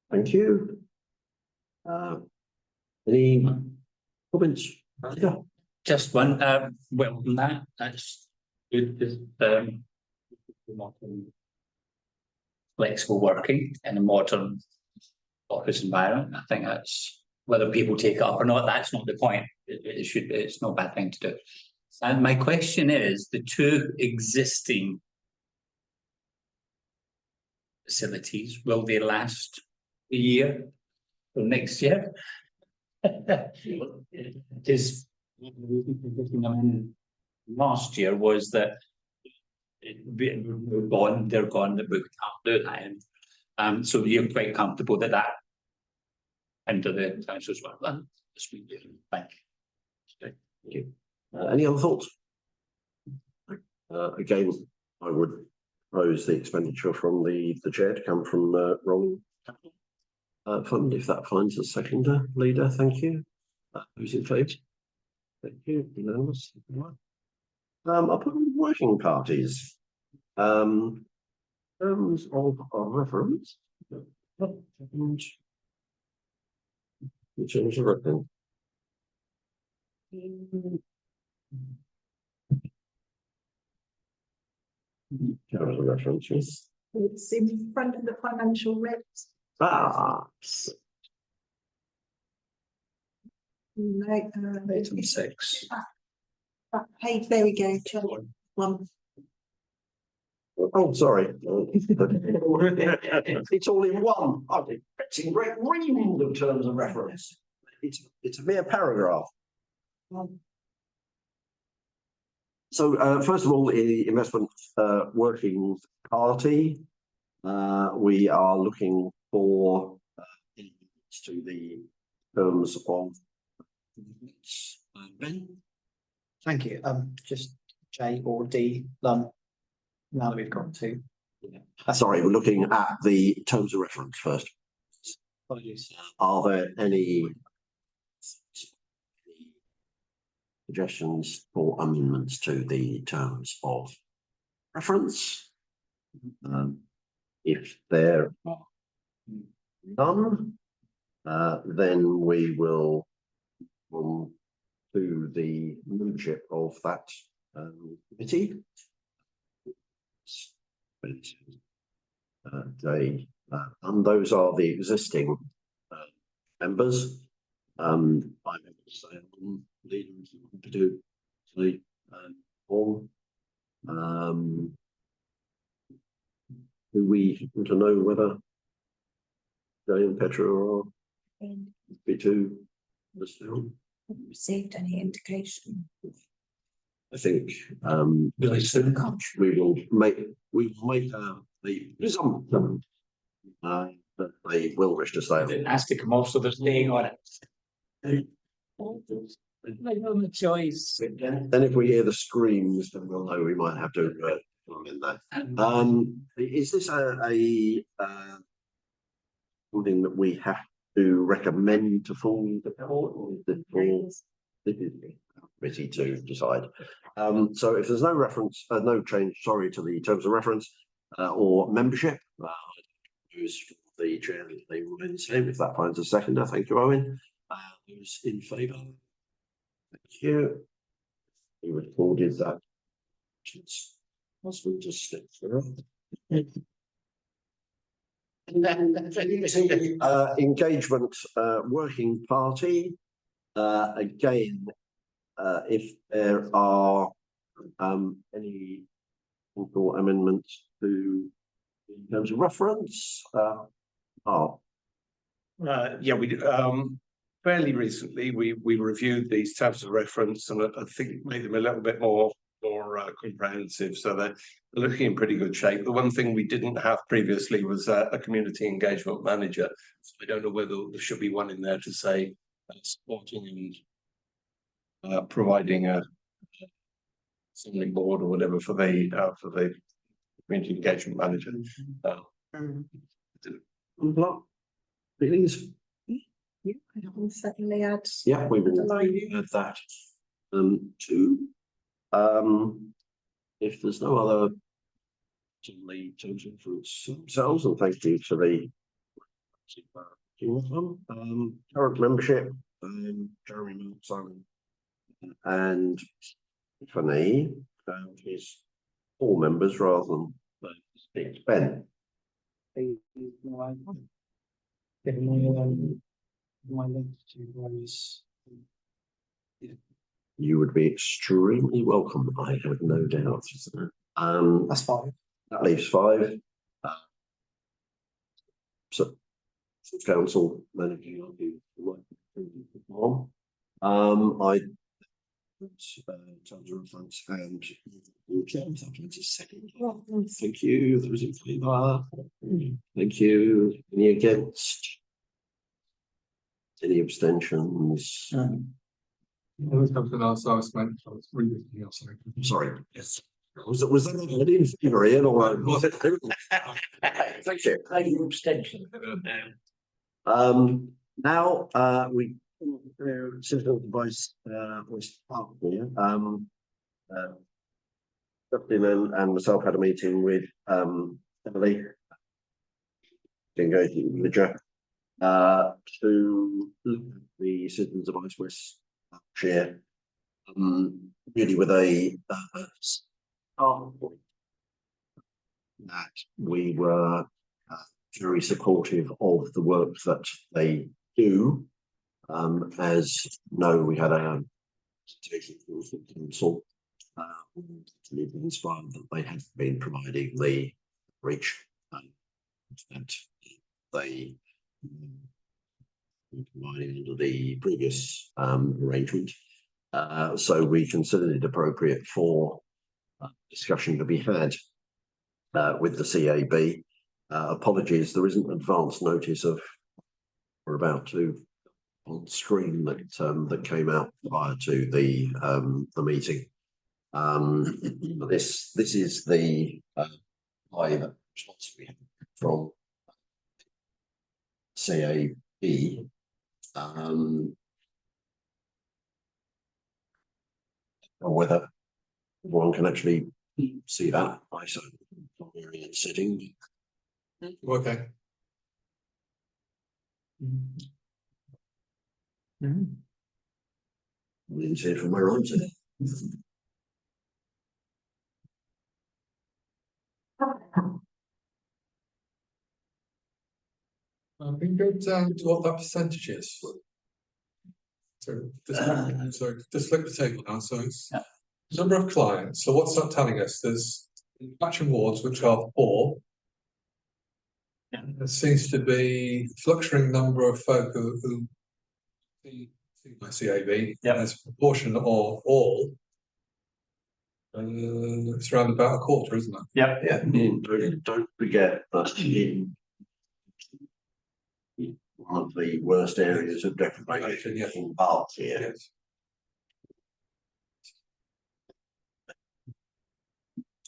Thank you. Any comments? Yeah. Just one, well, that's good, just, flexible working in a modern office environment. I think that's, whether people take it up or not, that's not the point. It should be, it's not a bad thing to do. And my question is, the 2 existing facilities, will they last a year or next year? It is, last year was that they're gone, that we can't do that. And so you're quite comfortable that under the council's well done. Thank you. Thank you. Any other thoughts? Again, I would propose the expenditure from the chair to come from rolling fund, if that finds a seconder. Leader, thank you. Who's in favour? Thank you. Unanimous. I'll put on working parties. Terms of reference. You change everything. Terms of references. It's in front of the financial reps. No, Item 6. that page, there we go. One. Oh, sorry. It's all in one. I'm expecting great reading of terms of reference. It's a mere paragraph. So, first of all, in the investment working party, we are looking for to the terms of Ben. Thank you. Just J or D, now that we've got to. Sorry, we're looking at the terms of reference first. Apologies. Are there any suggestions for amendments to the terms of reference? If there are none, then we will to the membership of that committee. And those are the existing members. I'm able to say leaders to do the happen to know whether Jay and Petra are B2 still? Received any indication? I think we will make the presumption that they will wish to stay. It has to come off, so they're staying on it. They have no choice. Then if we hear the screams, then we'll know we might have to in that. Is this a something that we have to recommend to full court, or is it for the committee to decide? So if there's no reference, no change, sorry, to the terms of reference or membership, who's the chair, they remain the same. If that finds a seconder, thank you, Owen. Who's in favour? Thank you. We recorded that. Possible to stick through. Engagement working party. Again, if there are any amendments to in terms of reference, Yeah, we did. Fairly recently, we reviewed these tabs of reference, and I think made them a little bit more comprehensive. So they're looking in pretty good shape. The one thing we didn't have previously was a community engagement manager. So I don't know whether there should be one in there to say supporting and providing a something board or whatever for the community engagement manager. Please. Yeah, I will certainly add. Yeah, we will underline. add that too. If there's no other to the terms of reference themselves, and thank you to the current membership, Jeremy, Simon, and Tiffany found his 4 members rather than 6. Ben. My link to those. You would be extremely welcome, I have no doubt. That's fine. That leaves 5. So, council managing I terms of reference and second. Thank you. Those in favour. Thank you. Any against? Any abstentions? There was something else I was meant. I was reading something else. Sorry. Yes. Was that an in favour, Ian, or was it? Thank you. Abstention. Now we citizen advice was part here. Justin and myself had a meeting with Emily, engagement manager, to look at the Citizens Advice West share, really with a start point that we were very supportive of the work that they do. As no, we had a presentation from the council inspired that they had been providing the reach that they provided under the previous arrangement. So we considered it appropriate for discussion to be had with the CAB. Apologies, there isn't advance notice of we're about to on screen that came out prior to the meeting. This is the live response we have from CAB. Or whether everyone can actually see that. I saw it sitting. Okay. I didn't see it from where I'm sitting. I think go down to what that percentage is. So just flip the table now. So it's number of clients. So what's that telling us? There's Thatcham wards, which are 4. There seems to be fluctuating number of folk who see my CAB as a proportion of all. It's around about a quarter, isn't it? Yeah. Yeah, don't forget that in one of the worst areas of deprivation in Berkshire, Yes.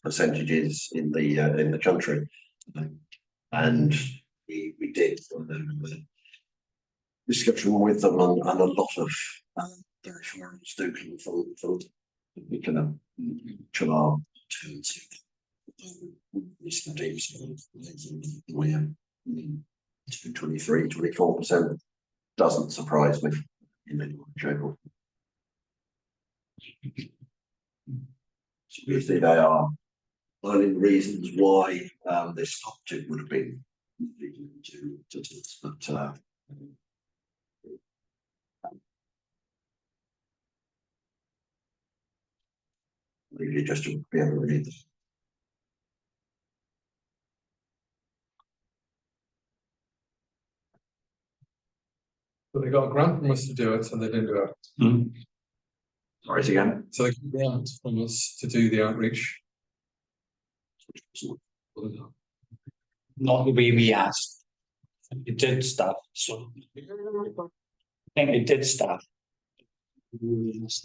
percentages in the country, and we did discussion with them, and a lot of their insurance do come from we can charge to risk teams. We're 23-24% doesn't surprise me in any way, shape, or obviously they are finding reasons why they stopped. It would have been but really just to be able to read. But they got a grant from us to do it, and they didn't do it. Sorry again. So they got a grant from us to do the outreach. Not the way we asked. It did stuff, so. I think it did stuff. It was,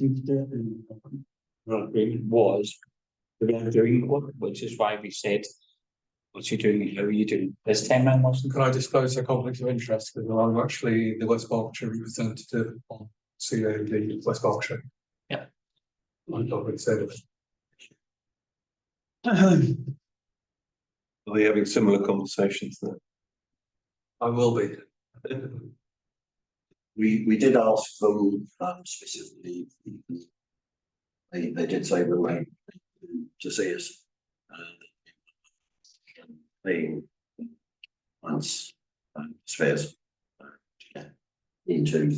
we're doing what, which is why we said, what's you doing, how are you doing? There's 10 members. Can I disclose a conflict of interest, because I'm actually the West Berkshire representative on CAD West Berkshire. Yeah. I'm not going to say it. Are they having similar conversations there? I will be. We did ask them specifically. They did say we were to see us being once spheres into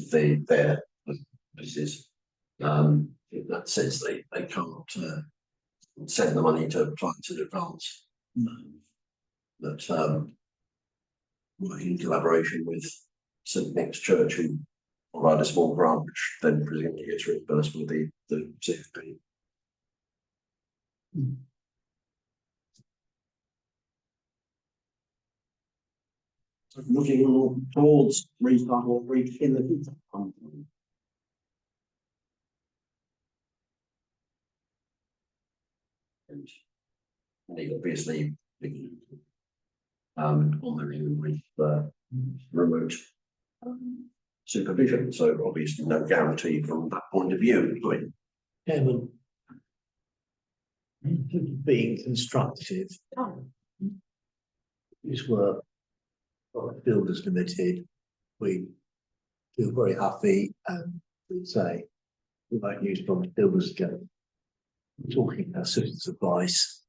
their business. In that sense, they can't send the money to clients in advance. But working in collaboration with St Nick's Church, who provide a small grant, which then presumably gets reimbursed by the CFP. Looking towards restart or reach in the future. And they obviously on their own with remote supervision, so obviously no guarantee from that point of view. Chairman, being constructive, this work, Builders Limited, we feel very happy, and we say we might use from Builders again. We're talking about citizens' advice.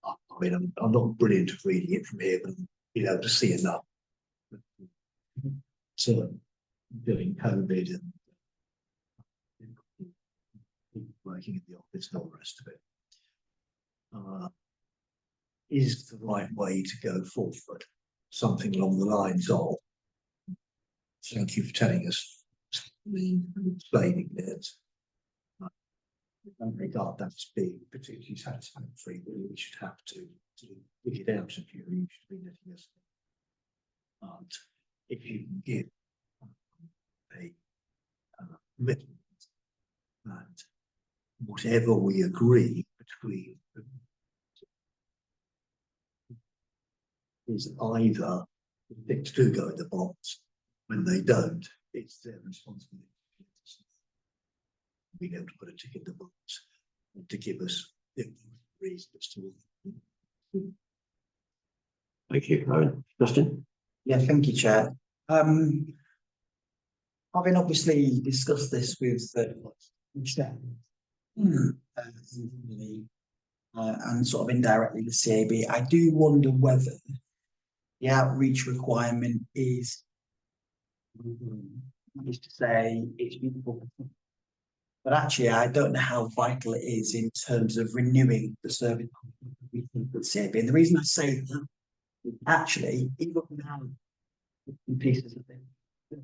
I mean, I'm not brilliant at reading it from here, but you know, to see enough. So, during COVID and working in the office and all the rest of it, is the right way to go forward. Something along the lines of, thank you for telling us, explaining it. I don't regard that as being particularly satisfactory, but we should have to dig it out of you. You should be letting us know. But if you can give a commitment that whatever we agree between them is either the things do go in the box. When they don't, it's their responsibility being able to put a tick in the box and to give us the reasons to. Thank you, Justin. Yeah, thank you, Chair. Having obviously discussed this with Chair, and sort of indirectly with CAB, I do wonder whether the outreach requirement is to say it's beautiful, but actually I don't know how vital it is in terms of renewing the service with CAB. And the reason I say that actually, even now, in pieces of things, the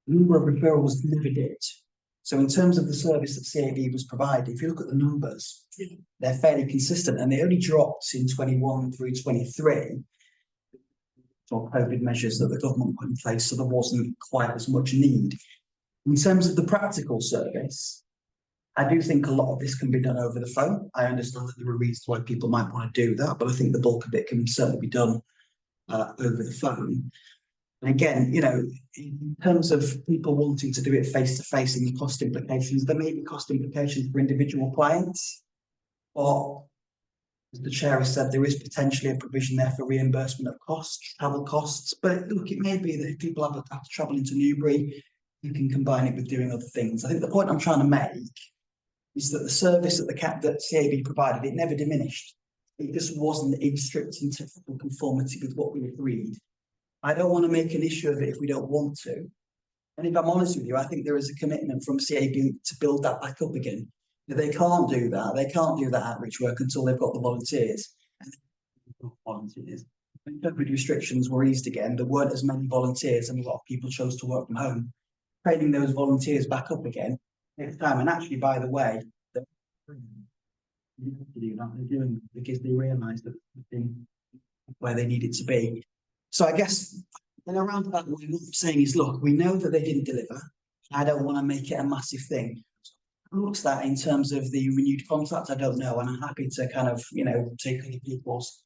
number of referrals never dipped. So in terms of the service that CAB was providing, if you look at the numbers, they're fairly consistent, and they only dropped in 21 through 23 for COVID measures that the government put in place, so there wasn't quite as much need. In terms of the practical service, I do think a lot of this can be done over the phone. I understand that there are reasons why people might want to do that, but I think the bulk of it can certainly be done over the phone. And again, you know, in terms of people wanting to do it face to face and the cost implications, there may be cost implications for individual clients, or as the chair has said, there is potentially a provision there for reimbursement of costs, travel costs. But look, it may be that if people have to travel into Newbury, you can combine it with doing other things. I think the point I'm trying to make is that the service that that CAB provided, it never diminished. It just wasn't in strict and technical conformity with what we agreed. I don't want to make an issue of it if we don't want to. And if I'm honest with you, I think there is a commitment from CAB to build that back up again. They can't do that. They can't do that outreach work until they've got the volunteers. Volunteers. When COVID restrictions were eased again, there weren't as many volunteers, and a lot of people chose to work from home. Training those volunteers back up again takes time. And actually, by the way, they're doing because they realise that they're where they need it to be. So I guess in a roundabout way, what I'm saying is, look, we know that they didn't deliver. I don't want to make it a massive thing. Looks that in terms of the renewed contract, I don't know, and I'm happy to kind of, you know, take other people's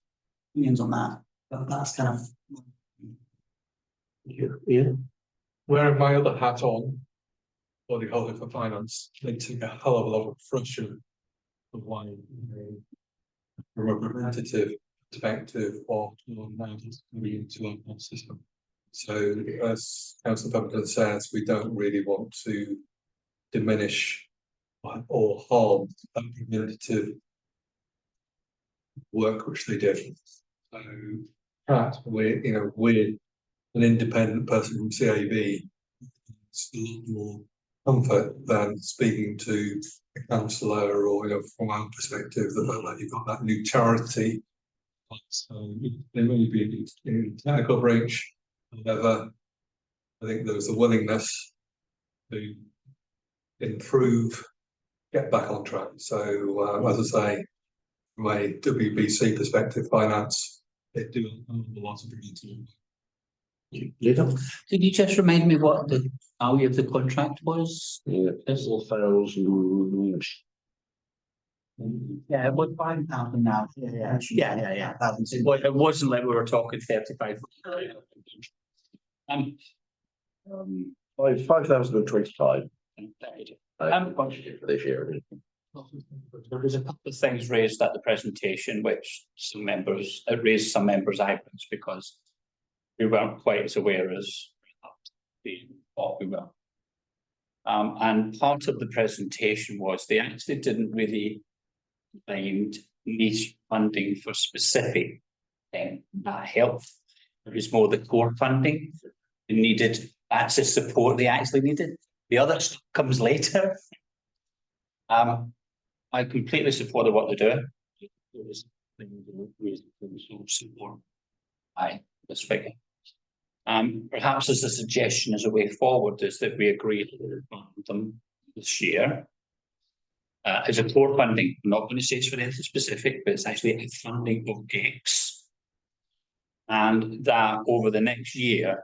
opinions on that. But that's kind of. Yeah. Wearing my other hat on, for the Holding for Finance, they took a hell of a lot of frustration of why, from a preventative perspective of now coming into our system. So as Councillor Pemberton says, we don't really want to diminish or harm that preventative work which they did. So that we're an independent person from CAB. It's a lot more comfort than speaking to a councillor or, you know, from our perspective, the fact that you've got that neutrality. So there may be in technical breach. However, I think there was a willingness to improve, get back on track. So as I say, from a WBC perspective, finance, they do a lot of brilliant. Could you just remind me what the value of the contract was? Yeah, 4,000. Yeah, it was 5,000 now. Yeah. It wasn't like we were talking 35. 5,025. Budgeted For this year. There was a couple of things raised at the presentation, which raised some members' eyebrows because we weren't quite as aware as we thought we were. And part of the presentation was they actually didn't really find niche funding for specific health. It was more the core funding they needed. That's the support they actually needed. The other stuff comes later. I completely supported what they're doing. Support. This figure. Perhaps as a suggestion as a way forward is that we agree to fund them this year. As a core funding, I'm not going to say it's for anything specific, but it's actually a funding of X. And that over the next year,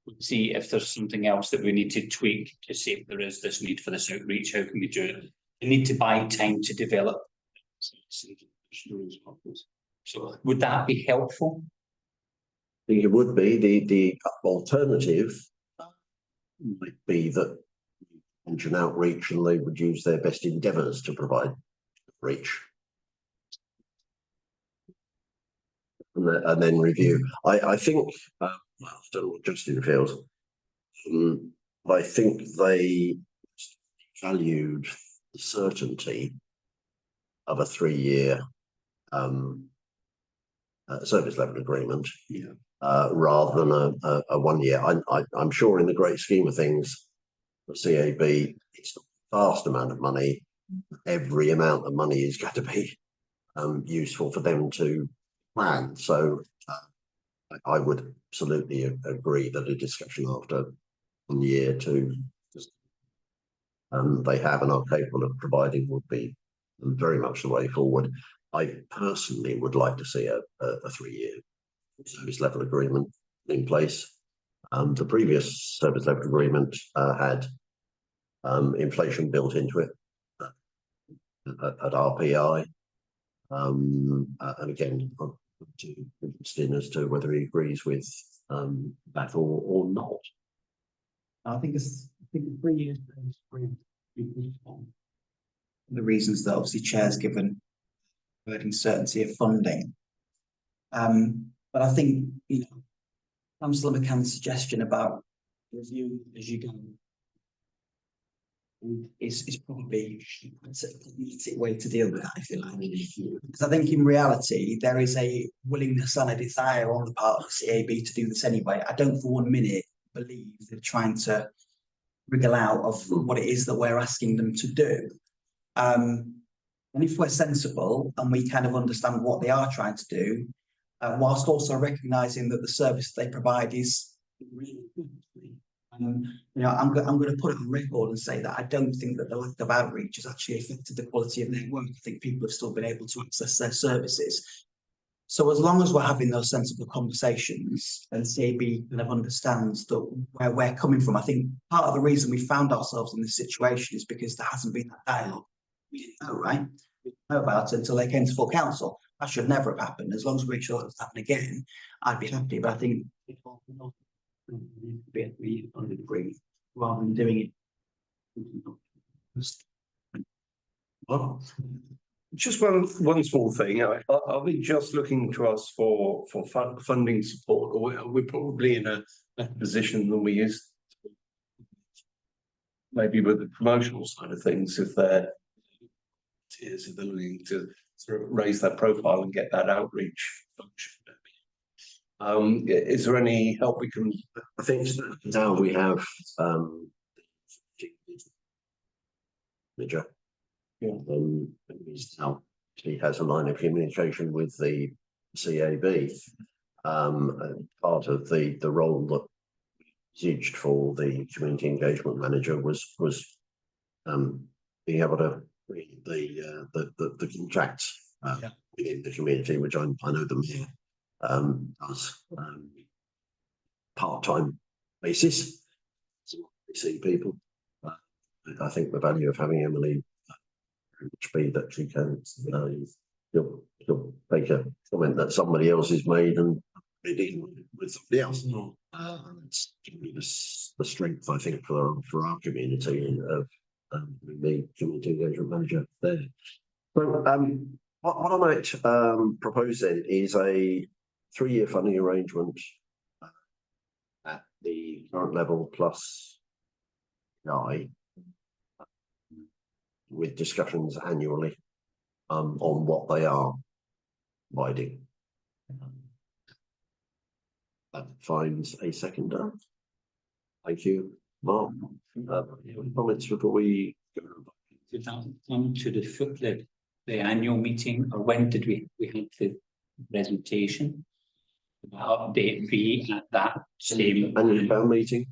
we'll see if there's something else that we need to tweak to see if there is this need for this outreach. How can we do it? We need to buy time to develop. So would that be helpful? I think it would be. The alternative might be that mention outreach and they would use their best endeavours to provide reach. And then review. I think, I don't know what Justin feels. I think they valued the certainty of a 3-year service level agreement, rather than a 1 year. I'm sure in the great scheme of things, the CAB, it's not a vast amount of money. Every amount of money is going to be useful for them to plan. So I would absolutely agree that a discussion after 1 year to they have and are capable of providing would be very much the way forward. I personally would like to see a 3-year service level agreement in place. The previous service level agreement had inflation built into it at RPI. And again, I'm interested as to whether he agrees with that or not. I think 3 years. The reasons that obviously chair's given providing certainty of funding. But I think, Councillor McCann's suggestion about review as you go is probably a pragmatic way to deal with that, if you like. Because I think in reality, there is a willingness and a desire on the part of CAB to do this anyway. I don't for 1 minute believe they're trying to wriggle out of what it is that we're asking them to do. And if we're sensible and we kind of understand what they are trying to do, whilst also recognising that the service they provide is really good. I'm going to put it on record and say that I don't think that the lack of outreach has actually affected the quality of their work. I think people have still been able to access their services. So as long as we're having those sensible conversations and CAB kind of understands that where we're coming from, I think part of the reason we found ourselves in this situation is because there hasn't been that dialogue. We didn't know, right? We didn't know about it until they came to full council. That should never have happened. As long as we make sure it's happening again, I'd be happy. But I think we under agreement rather than doing it. Well, just one small thing. Are they just looking to us for funding support, or we're probably in a better position than we used to? Maybe with the promotional side of things, if they're looking to sort of raise that profile and get that outreach function. Is there any help we can? I think now we have manager. Now he has a line of communication with the CAB. Part of the role that exiged for the community engagement manager was being able to read the contracts within the community, which I know the mayor does part-time basis. We see people. I think the value of having Emily which be that she can you'll make a comment that somebody else has made and be dealing with somebody else. It's the strength, I think, for our community of the community engagement manager there. So what I might propose then is a 3-year funding arrangement at the current level plus I, with discussions annually on what they are providing. That finds a seconder. Thank you, Mark. Any comments before we go? To the annual meeting, or when did we have the presentation? Update be at that same annual town meeting.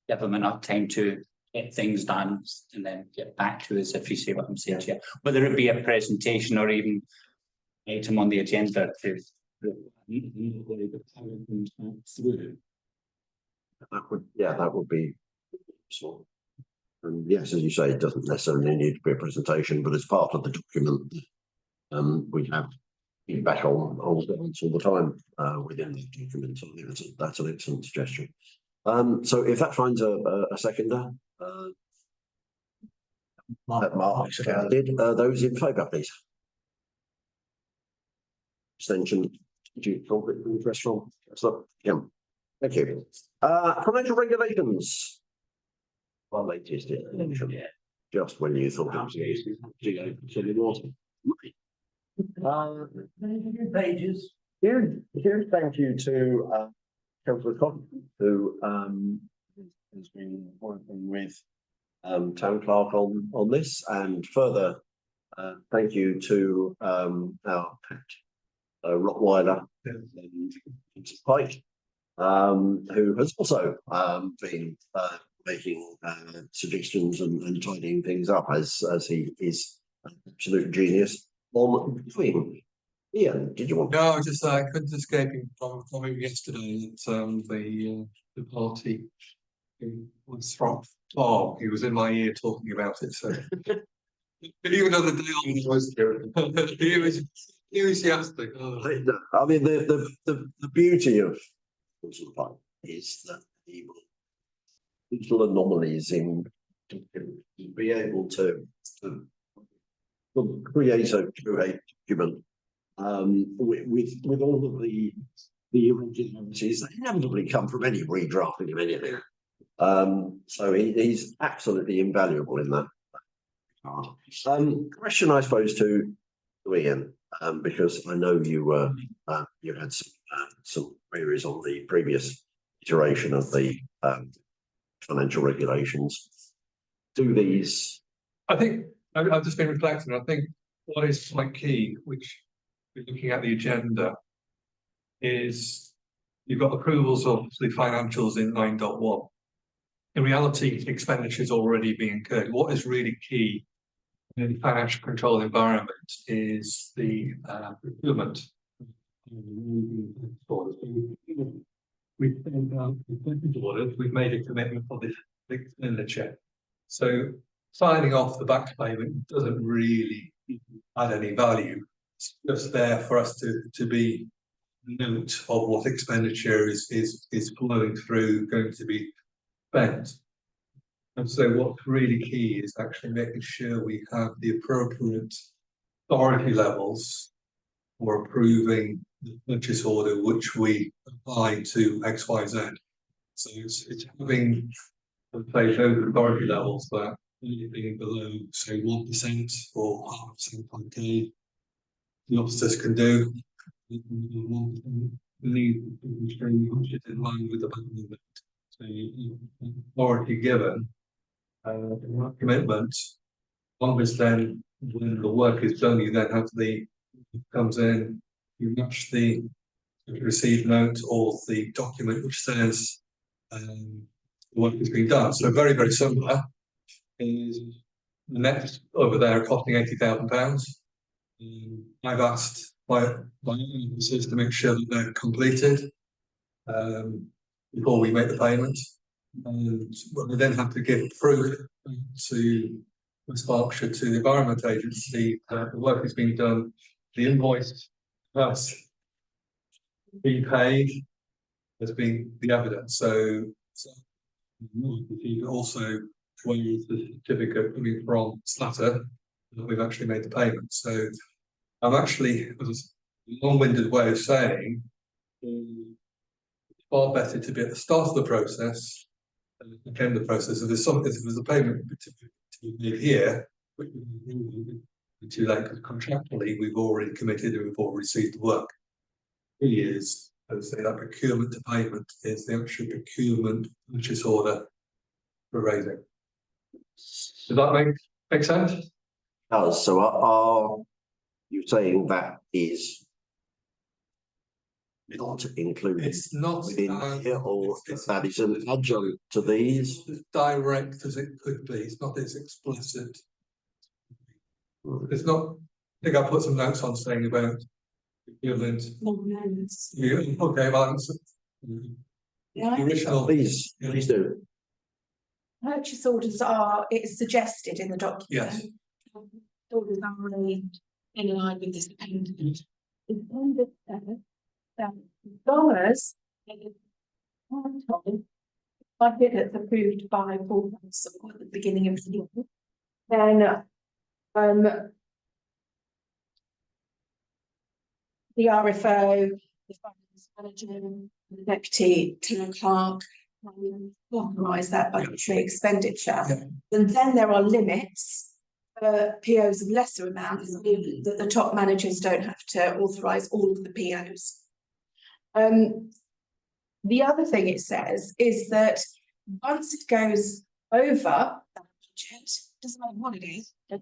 Give them enough time to get things done and then get back to us, if you see what I'm saying to you. Whether it be a presentation or even item on the agenda to through. That would be so. And yes, as you say, it doesn't necessarily need to be a presentation, but as part of the document, we have feedback on all the time within the document. So that's an excellent suggestion. So if that finds a seconder, Mark did those in favour, please. Extension due to conflict of interest from thank you. Financial regulations. Our latest extension. Just when you thought it was pages. Huge thank you to Councillor Cotton, who has been working with Town Clerk on this, and further thank you to our Rottweiler, Pike, who has also been making suggestions and tidying things up as he is an absolute genius on doing. Ian, did you want? No, just I couldn't escape him from him yesterday at the party. He was from he was in my ear talking about it. So even on the day I was he was enthusiastic. Oh. I mean, the beauty of Pike is that he will little anomalies in to be able to create a document with all of the irregularities that inevitably come from any redrafting of anything. So he's absolutely invaluable in that. Question, I suppose, to Ian, because I know you you had some queries on the previous iteration of the financial regulations. Do these? I think I've just been reflecting. I think what is quite key, which we're looking at the agenda, is you've got approvals of the financials in 9.1. In reality, expenditure is already being incurred. What is really key in the financial control environment is the procurement. We've sent out orders, we've made a commitment for this expenditure. So signing off the back payment doesn't really add any value. It's just there for us to be note of what expenditure is flowing through, going to be spent. And so what's really key is actually making sure we have the appropriate authority levels for approving the purchase order which we apply to XYZ. So it's having, say, those authority levels that anything below, say, 1% or 0.5% okay, the officers can do. The budget in line with the budget. So authority given, commitment. Longest then, when the work is done, you then have the comes in. You match the received note or the document which says the work has been done. So very, very similar. Is the net over there costing £80,000. I've asked my officers to make sure that they're completed before we make the payment. And we then have to give proof to West Berkshire, to the Environment Agency, that the work has been done, the invoice has been paid, has been the evidence. So also where is the certificate coming from Slatter that we've actually made the payment. So I'm actually, as a long-winded way of saying, it's far better to be at the start of the process than at the end of the process. If there's a payment to be made here, which is too late because contractually we've already committed and we've already received the work. It is, as I say, that procurement to payment is the actual procurement purchase order for raising. Does that make sense? Does. So are you saying that is not included? It's not within here, or that is an adjunct to these? As direct as it could be. It's not as explicit. It's not. I think I put some notes on saying about equivalent. Okay, well, original. Please do. Purchase orders are, it's suggested in the document. Yes. Orders are really in line with this dependent. Intended that dollars budget that's approved by full council at the beginning of the year. Then the RFO, the finance manager, the deputy town clerk authorise that budgetary expenditure. Yeah. And then there are limits for POs of lesser amounts that the top managers don't have to authorise all of the POs. The other thing it says is that once it goes over that budget, doesn't matter what it is, so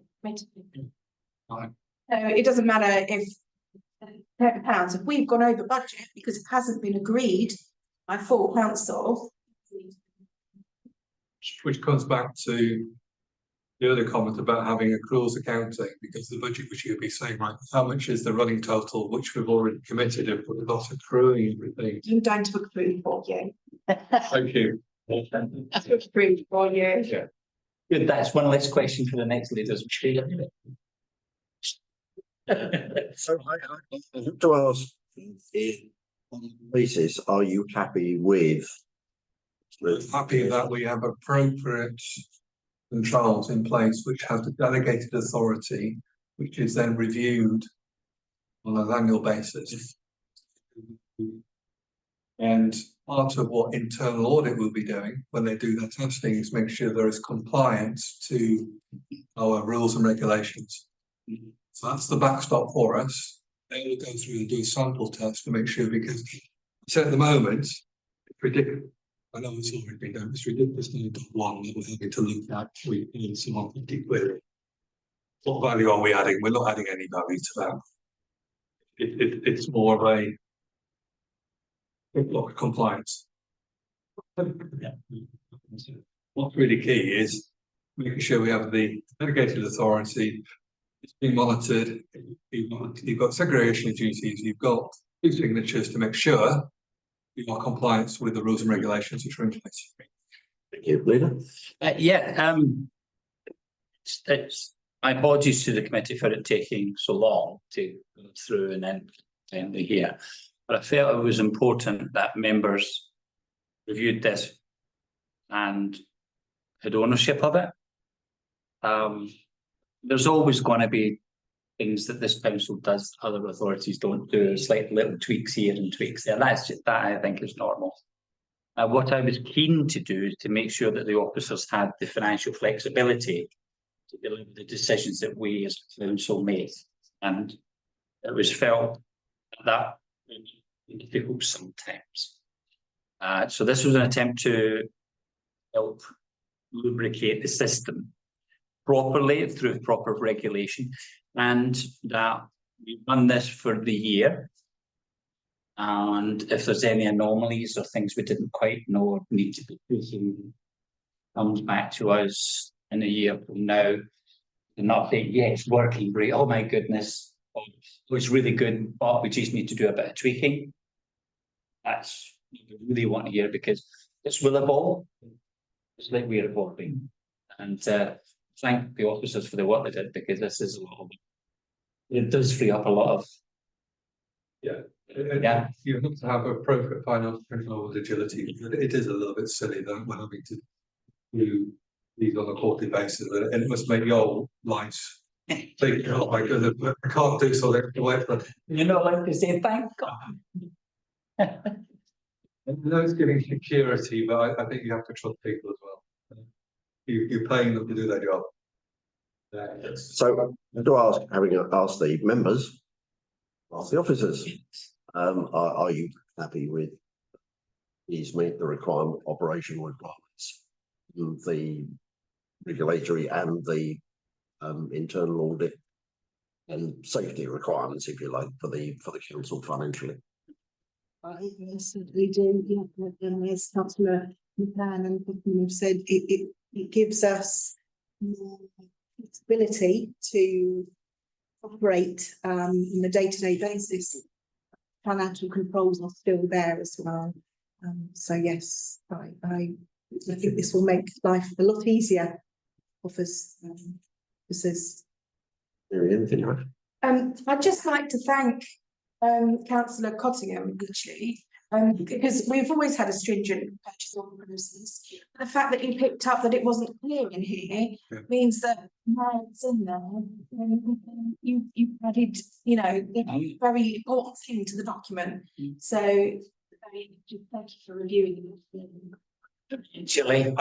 it doesn't matter if £30. If we've gone over budget because it hasn't been agreed by full council. Which comes back to the other comment about having accruals accounting, because the budget which you'd be saying, right, how much is the running total, which we've already committed, if we're not accruing everything. I'm going to accrue for you. Thank you. To accrue for you. Yeah. Good, that's one less question for the next leaders. So I have to ask, on the basis, are you happy with? Happy that we have appropriate controls in place which have the delegated authority, which is then reviewed on an annual basis. And part of what internal audit will be doing when they do their testing is make sure there is compliance to our rules and regulations. So that's the backstop for us. They will go through and do a sample test to make sure, because so at the moment, it's ridiculous. I know it's already been done. It's ridiculous one that we're having to look at. We need someone pretty clearly. What value are we adding? We're not adding any value to that. It's more of a block of compliance. What's really key is making sure we have the delegated authority. It's being monitored. You've got segregation of duties. You've got 2 signatures to make sure you are compliant with the rules and regulations which are in place. Thank you, Leader. My apologies to the committee for it taking so long to go through and then here, but I felt it was important that members reviewed this and had ownership of it. There's always going to be things that this council does, other authorities don't do, slight little tweaks here and tweaks there. That's just that I think is normal. What I was keen to do is to make sure that the officers had the financial flexibility to deliver the decisions that we as council make, and it was felt that difficult sometimes. So this was an attempt to help lubricate the system properly through proper regulation, and that we run this for the year. And if there's any anomalies or things we didn't quite know or need to be tweaking, comes back to us in a year from now, an update, yes, working great, oh my goodness, oh, it's really good, but we just need to do a bit of tweaking. That's what we really want to hear, because this will evolve. It's like we're evolving. And thank the officers for the work they did, because this is a lot of, it does free up a lot of. Yeah. Yeah. You have to have appropriate financial control with agility. It is a little bit silly that we're having to do these on a quarterly basis, and it must make your lives think, oh my goodness, I can't do something to wait for. You're not allowed to say thank God. And those giving security, but I think you have to trust people as well. You're paying them to do their job. So to ask, having asked the members, ask the officers, are you happy with these meet the requirement, operational requirements, the regulatory and the internal audit and safety requirements, if you like, for the council financially? I certainly do. Yeah, as Councillor McCann and Buckingham have said, it gives us more flexibility to operate on a day-to-day basis. Financial controls are still there as well. So yes, I think this will make life a lot easier for us. Anything right? I'd just like to thank Councillor Cottingham, actually, because we've always had a stringent purchase order process. The fact that you picked up that it wasn't clear in here means that now it's in there, you added, you know, the very important thing to the document. So thank you for reviewing it. Chile.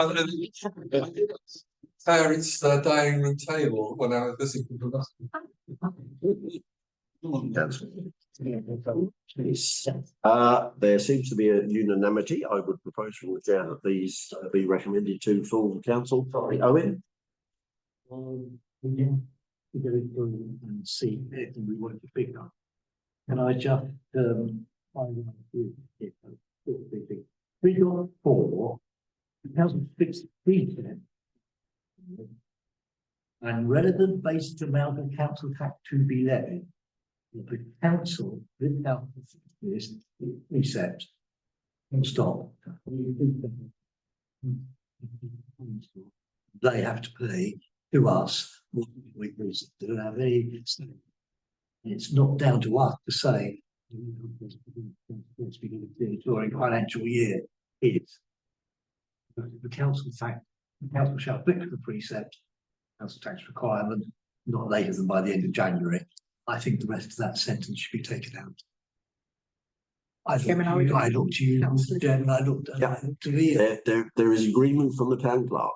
It's the dining room table when I was visiting the last. There seems to be a unanimity. I would propose from the chair that these be recommended to full council. Sorry, Owen. Yeah, we go and see if we want to pick up. Can I just, find out if figure 4, 2006 percent and relevant basic amount of council tax to be levied. The council, without this precept, will stop. They have to pay to us what we don't have any. It's not down to us to say during financial year is the council tax. The council shall fix the precept council tax requirement not later than by the end of January. I think the rest of that sentence should be taken out. I looked to you, Chairman, I looked to me. There is agreement from the town clerk.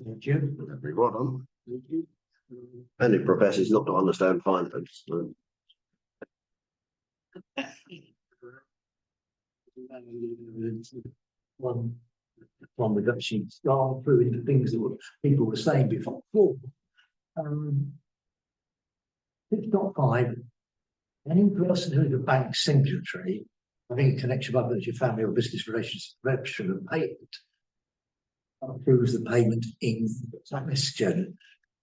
Thank you. Very well done. Thank you. And it professes not to understand finance. One we've actually gone through into things that people were saying before. 6.5. Any person who is a bank signatory having a connection by virtue of family or business relations direction of payment approves the payment in that question.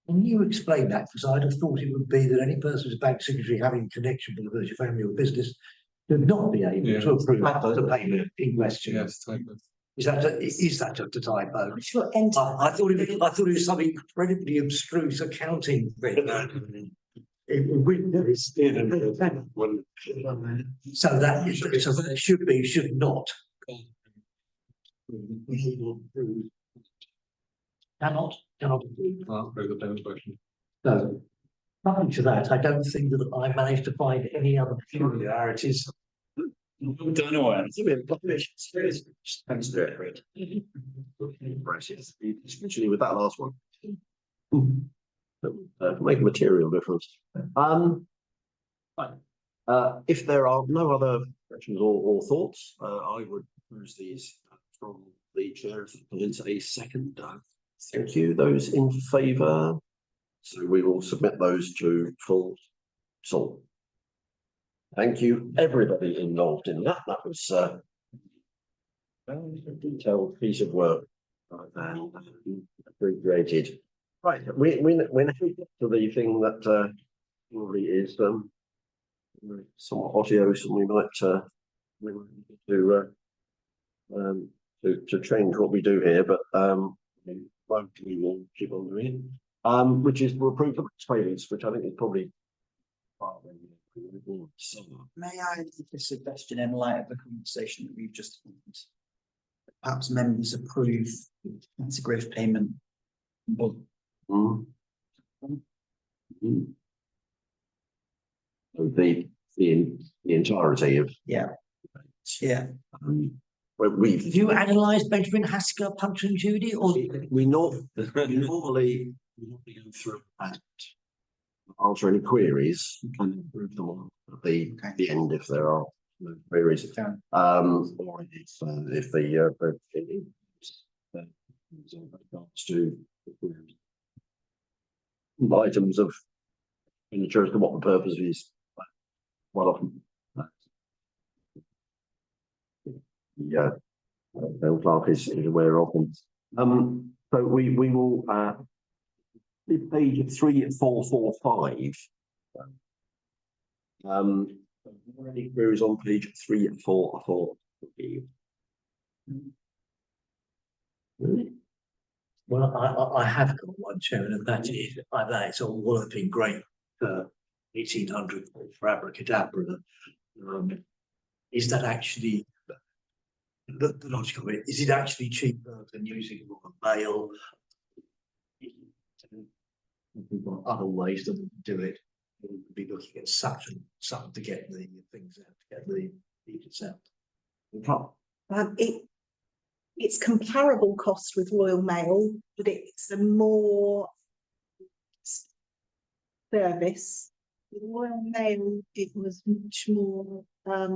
Can you explain that? Because I'd have thought it would be that any person who's a bank signatory having a connection with the virtue of family or business should not be able to approve the payment in question. Yes, typo. Is that just a typo? I'm sure I thought it was something incredibly abstruse accounting thing. So that should be, should not. Cannot. Can't approve the payment question. So, nothing to that. I don't think that I managed to find any other peculiarities. Don't know what. Especially with that last one. Make a material difference. If there are no other questions or thoughts, I would propose these from the chair as a second. Thank you. Those in favour. So we will submit those to full salt. Thank you, everybody involved in that. That was a very detailed piece of work and appreciated. Right, we're now to the thing that probably is somewhat odious, and we might to change what we do here, but we will keep on doing, which is we'll approve the payments, which I think is probably. May I make a suggestion in light of the conversation that we've just had? Perhaps members approve that's a grief payment. The entirety of Yeah. Have you analysed Benjamin Haskell, Puncture and Judy, or we normally go through and answer any queries and approve them all at the end if there are no queries. Or if to items of expenditure as to what the purpose is. Quite often, the clerk is aware of them. So we will page 3445. Any queries on page 3445? Well, I have got one, Chairman, and that is it's all working great for 1800 for abracadabra. Is that actually the logic of it? Is it actually cheaper than using mail? We've got other ways that we can do it. We would be looking at something to get the things out, to get the details out. It's comparable cost with Royal Mail, but it's a more service. With Royal Mail, it was much more a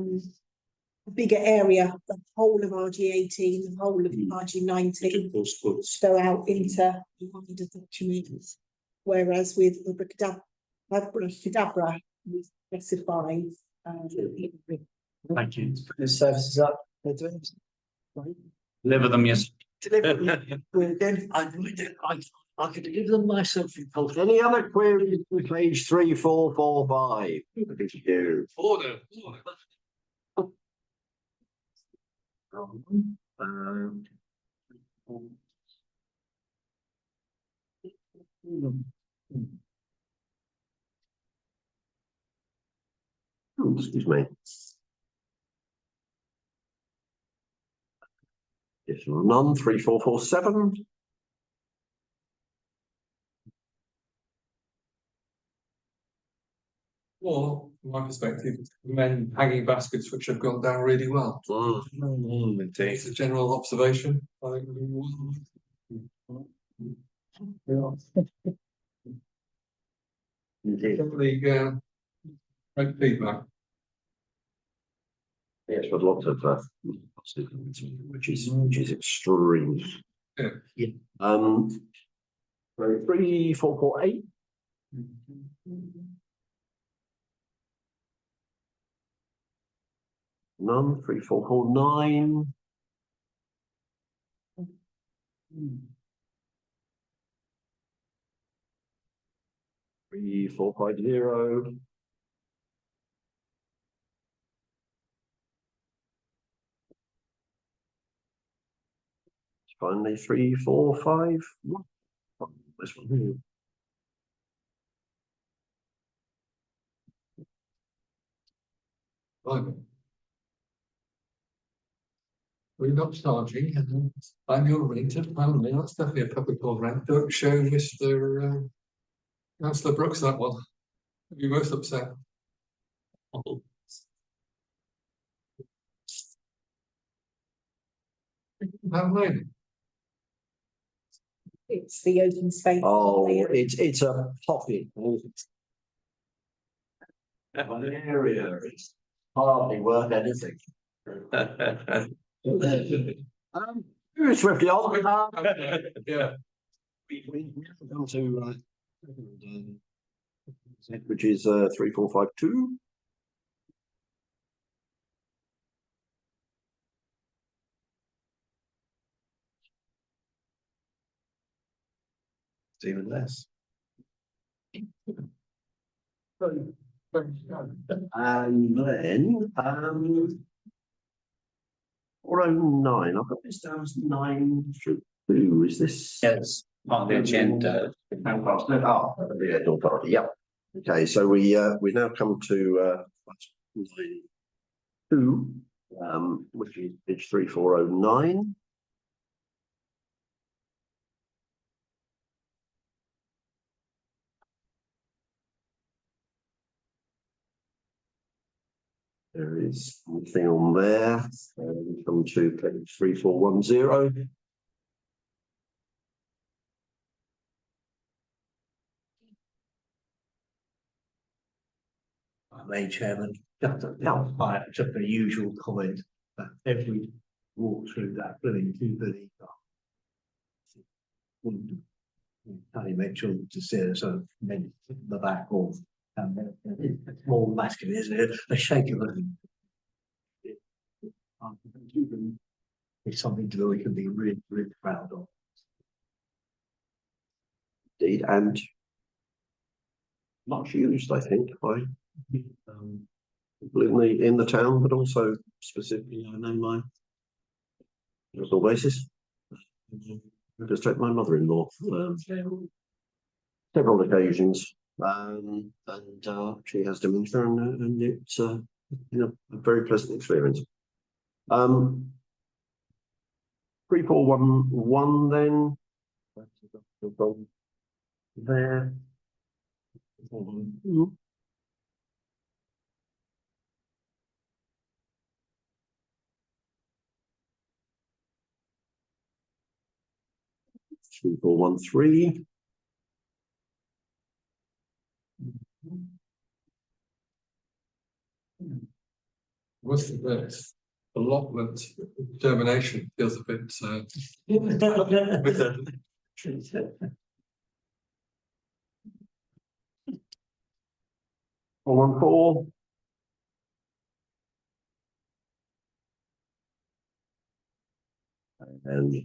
bigger area, the whole of RG18, the whole of RG19 go out into wider documents. Whereas with abracadabra, we specify Thank you. The services up. They're doing. Deliver them, yes. Then I could deliver them myself in post. Any other queries with page 3, 4, 4, 5? Thank you. Order. Oh, excuse me. Yes, none, 3, 4, 4, 7. Or, from my perspective, men hanging baskets which have gone down really well. Indeed. It's a general observation. I think Indeed. definitely great feedback. Yes, but lots of positive comments, which is extreme. Yeah. So 3, 4, 4, 8. None, 3, 4, 4, 9. 3, 4, 5, 0. Finally, 3, 4, 5. This one here. Right. We're not charging annual rate of family. That's definitely a public rent. Don't show Mr. Councillor Brooks that one. You'd be most upset. How many? It's the open space. Oh, it's a pocket. Area. It's hardly worth anything. Very swiftly on. Yeah. We come to which is 3, 4, 5, 2. It's even less. And then 409. I've got this down as 9 Is this? Yes, on the agenda. Oh, yeah, authority. Yeah. Okay, so we now come to 2, which is page 3409. There is nothing on there. We come to page 3410. Chairman, just a usual comment that every walk through that building, Tony mentioned to see us men in the back of it's more masculine, isn't it? A shake of it. It's something that we can be really, really proud of. Indeed, and much used, I think, by people in the town, but also specifically, I know my personal basis. Just take my mother-in-law several occasions, and she has dementia, and it's a very pleasant experience. 3411 then. There. 3413. What's the allotment determination feels a bit Four 1 4. and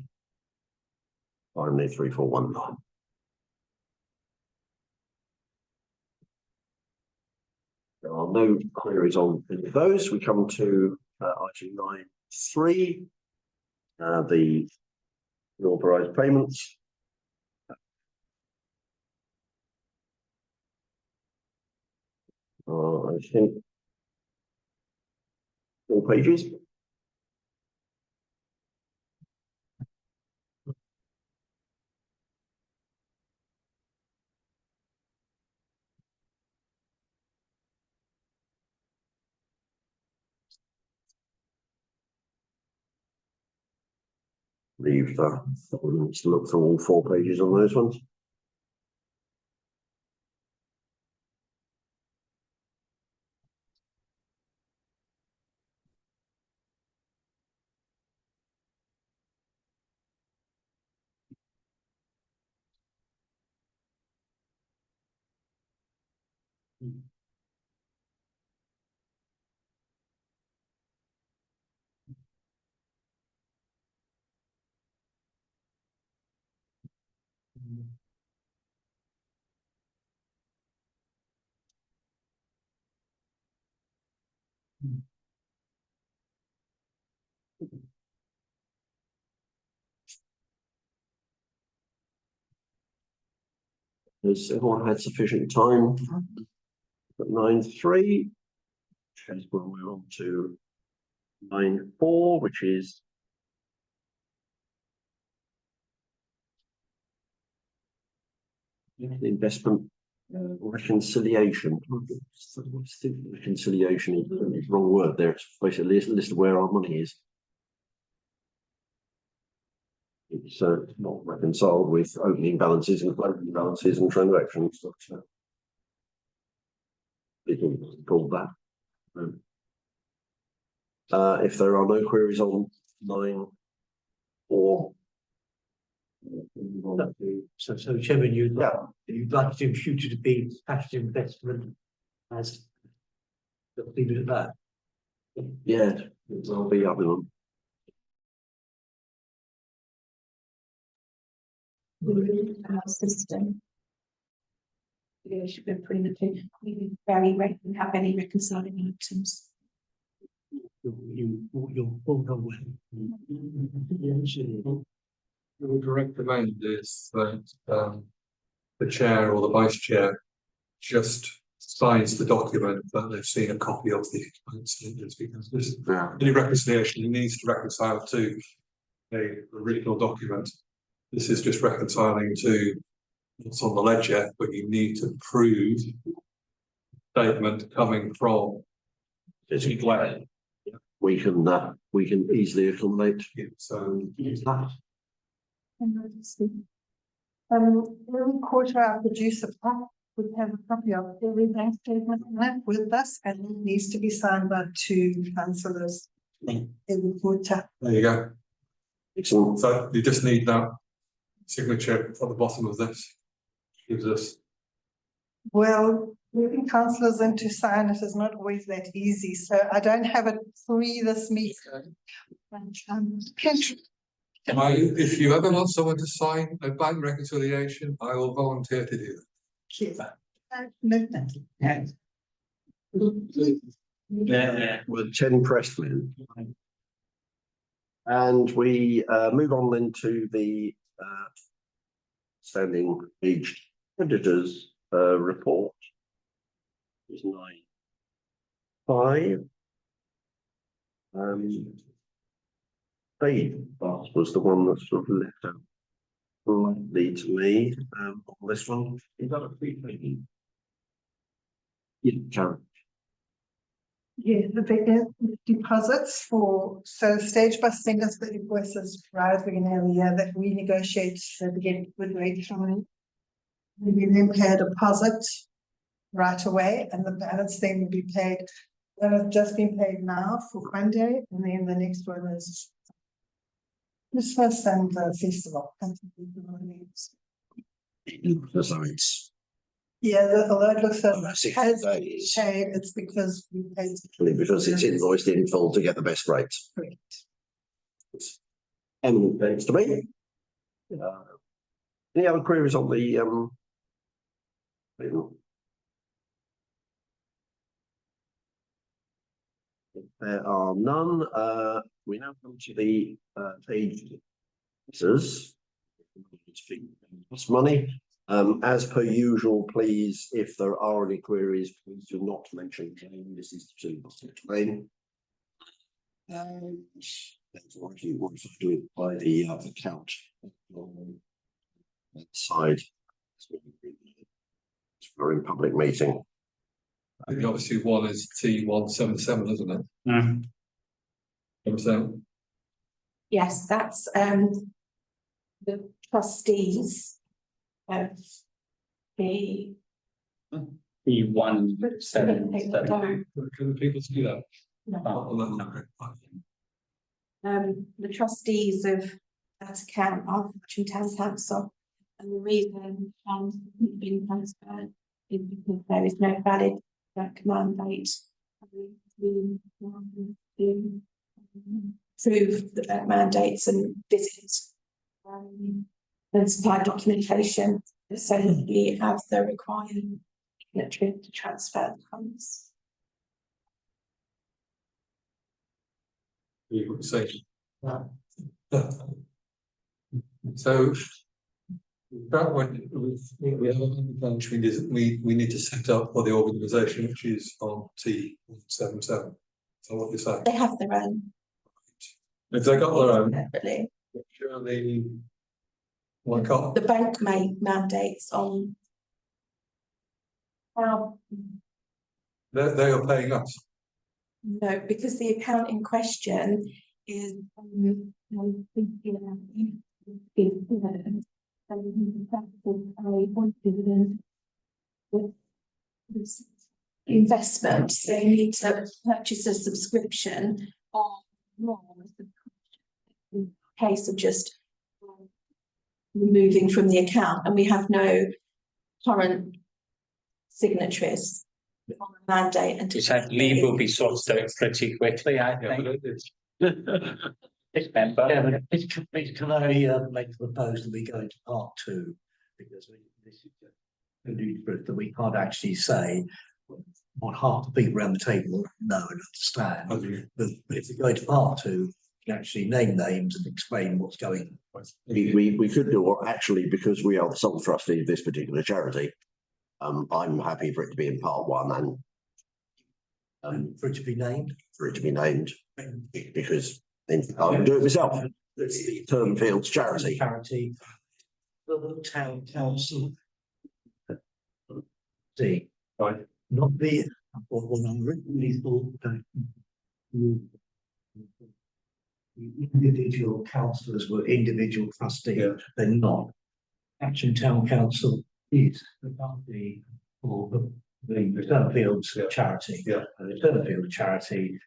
finally 3419. There are no queries on any of those. We come to item 9.3, the authorised payments. I think 4 pages. Leave let's look through all 4 pages on those ones. Has everyone had sufficient time? At 9.3, which is when we're on to 9.4, which is the investment reconciliation. Reconciliation is the wrong word there. It's basically a list of where our money is. It's not reconciled with opening balances and closing balances and transactions. People call that. If there are no queries on 9.4. So Chairman, you'd like to impute it to be cash investment as leave it at that. Yeah, I'll be up with them. System. Yeah, should be pretty much very rare to have any reconciling items. You're pulled away. We would recommend is that the chair or the vice chair just signs the document that they've seen a copy of the statements, because this any reconciliation needs to reconcile to a original document. This is just reconciling to what's on the ledger, but you need to prove statement coming from we can easily accommodate. So Every quarter our producer would have a copy of every bank statement with us, and it needs to be signed by 2 councillors every quarter. there you go. Excellent. So you just need that signature at the bottom of this. Gives us. Well, moving councillors in to sign it is not always that easy, so I don't have it free this meeting. If you ever want someone to sign a bank reconciliation, I will volunteer to do that. No, thank you. With 10 pressed men. And we move on then to the standing aged creditors report. It's 9.5. Dave was the one that sort of left out slightly to me on this one. Is that a free thing? Yeah, Karen. Yeah, the deposits for, so stage by singers, the invoices right at the beginning of the year that we negotiate to get good rates from them. We then pay a deposit right away, and the balance then will be paid. That has just been paid now for Monday, and then the next one is Christmas and the festival. Yeah, although it looks as has been paid, it's because we paid. Because it's invoiced in full to get the best rates. Correct. eminent thanks to me. Any other queries on the there are none. We now come to the page plus money. As per usual, please, if there are any queries, please do not mention this is to explain. Therefore, if you want to do it by the account side, we're in public meeting. I think obviously one is T177, isn't it? Mm. 100%. Yes, that's the trustees of the. E177. Can the people see that? No. Oh, no. The trustees of that account are Thatcham Town Council, and the reason been transferred is because there is no valid mandate to prove the mandates and visits and supply documentation, so that we have the required signatory to transfer the funds. You would say. So that one we have a bunch we need to set up for the organisation, which is on T177. So what you say? They have their own. If they got their own, Separately. surely why can't The bank made mandates on. Well, they are paying us? no, because the account in question is investment, so you need to purchase a subscription or more in case of just removing from the account, and we have no current signatories on the mandate and Which I believe will be sorted out pretty quickly, I Yeah, think. but it's Member. Yeah, but can I make a proposal that we go into part two? Because this is ludicrous that we can't actually say what half the people around the table know and understand. But if we go into part two, we can actually name names and explain what's going on. We could do, or actually, because we are the sole trustee of this particular charity, I'm happy for it to be in part one and For it to be named. because I can do it myself. It's the Turnfields charity. Charity. The town council. See, Right. not the, what I originally thought that the individual councillors were individual trustees. Yeah. They're not. Thatcham Town Council is the party for the Turnfields charity. Yeah. And the Turnfield charity.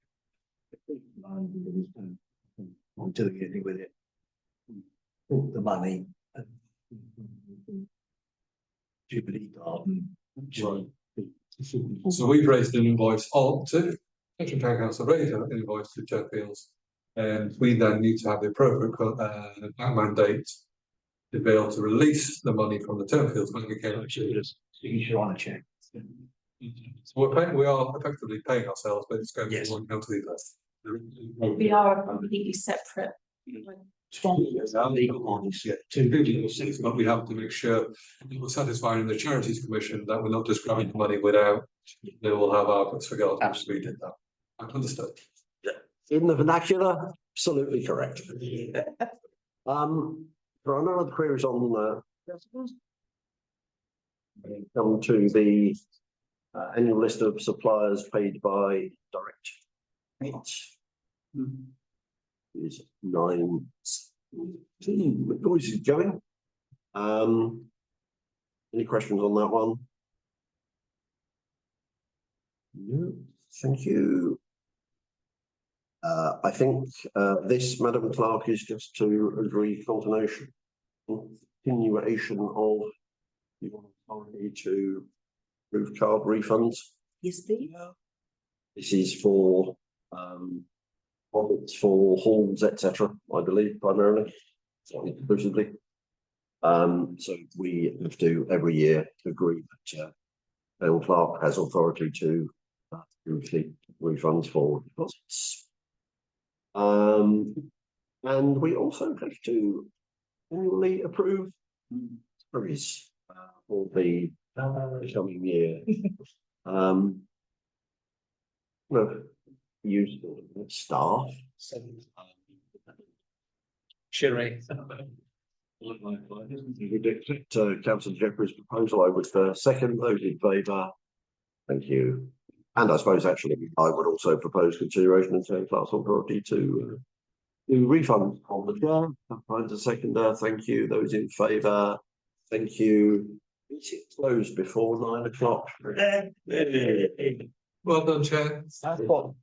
Not doing anything with it. Brought the money. Jubilee Garden. Right. So we've raised an invoice to Thatcham Town Council, raised an invoice to Turnfields, and we then need to have the appropriate mandate to be able to release the money from the Turnfields bank account. Signature on a check. So we are effectively paying ourselves, but it's going to one account to the other. we are a completely separate. Our legal bodies, yeah, two legal things, but we have to make sure that we're satisfying the Charities Commission that we're not just grabbing money without they will have our books forgotten. Absolutely did that. I understood. In the vernacular, absolutely correct. There are no other queries on come to the annual list of suppliers paid by direct payments. Is 9. The voice is going. Any questions on that one? No, thank you. I think this, Madam Clerk, is just to agree continuation of the authority to approve card refunds. Yes, please. This is for deposits for halls, etc., I believe, primarily, exclusively. So we have to every year agree that town clerk has authority to complete refunds for deposits. And we also have to annually approve salaries for the coming year. No, use staff. Sheree. Councillor Jeffrey's proposal, I would second. Those in favour? Thank you. And I suppose actually I would also propose consideration of town clerk's authority to do refunds on the chair. Find a seconder. Thank you. Those in favour? Thank you. Meeting closed before 9 o'clock. Well done, Chair. That's what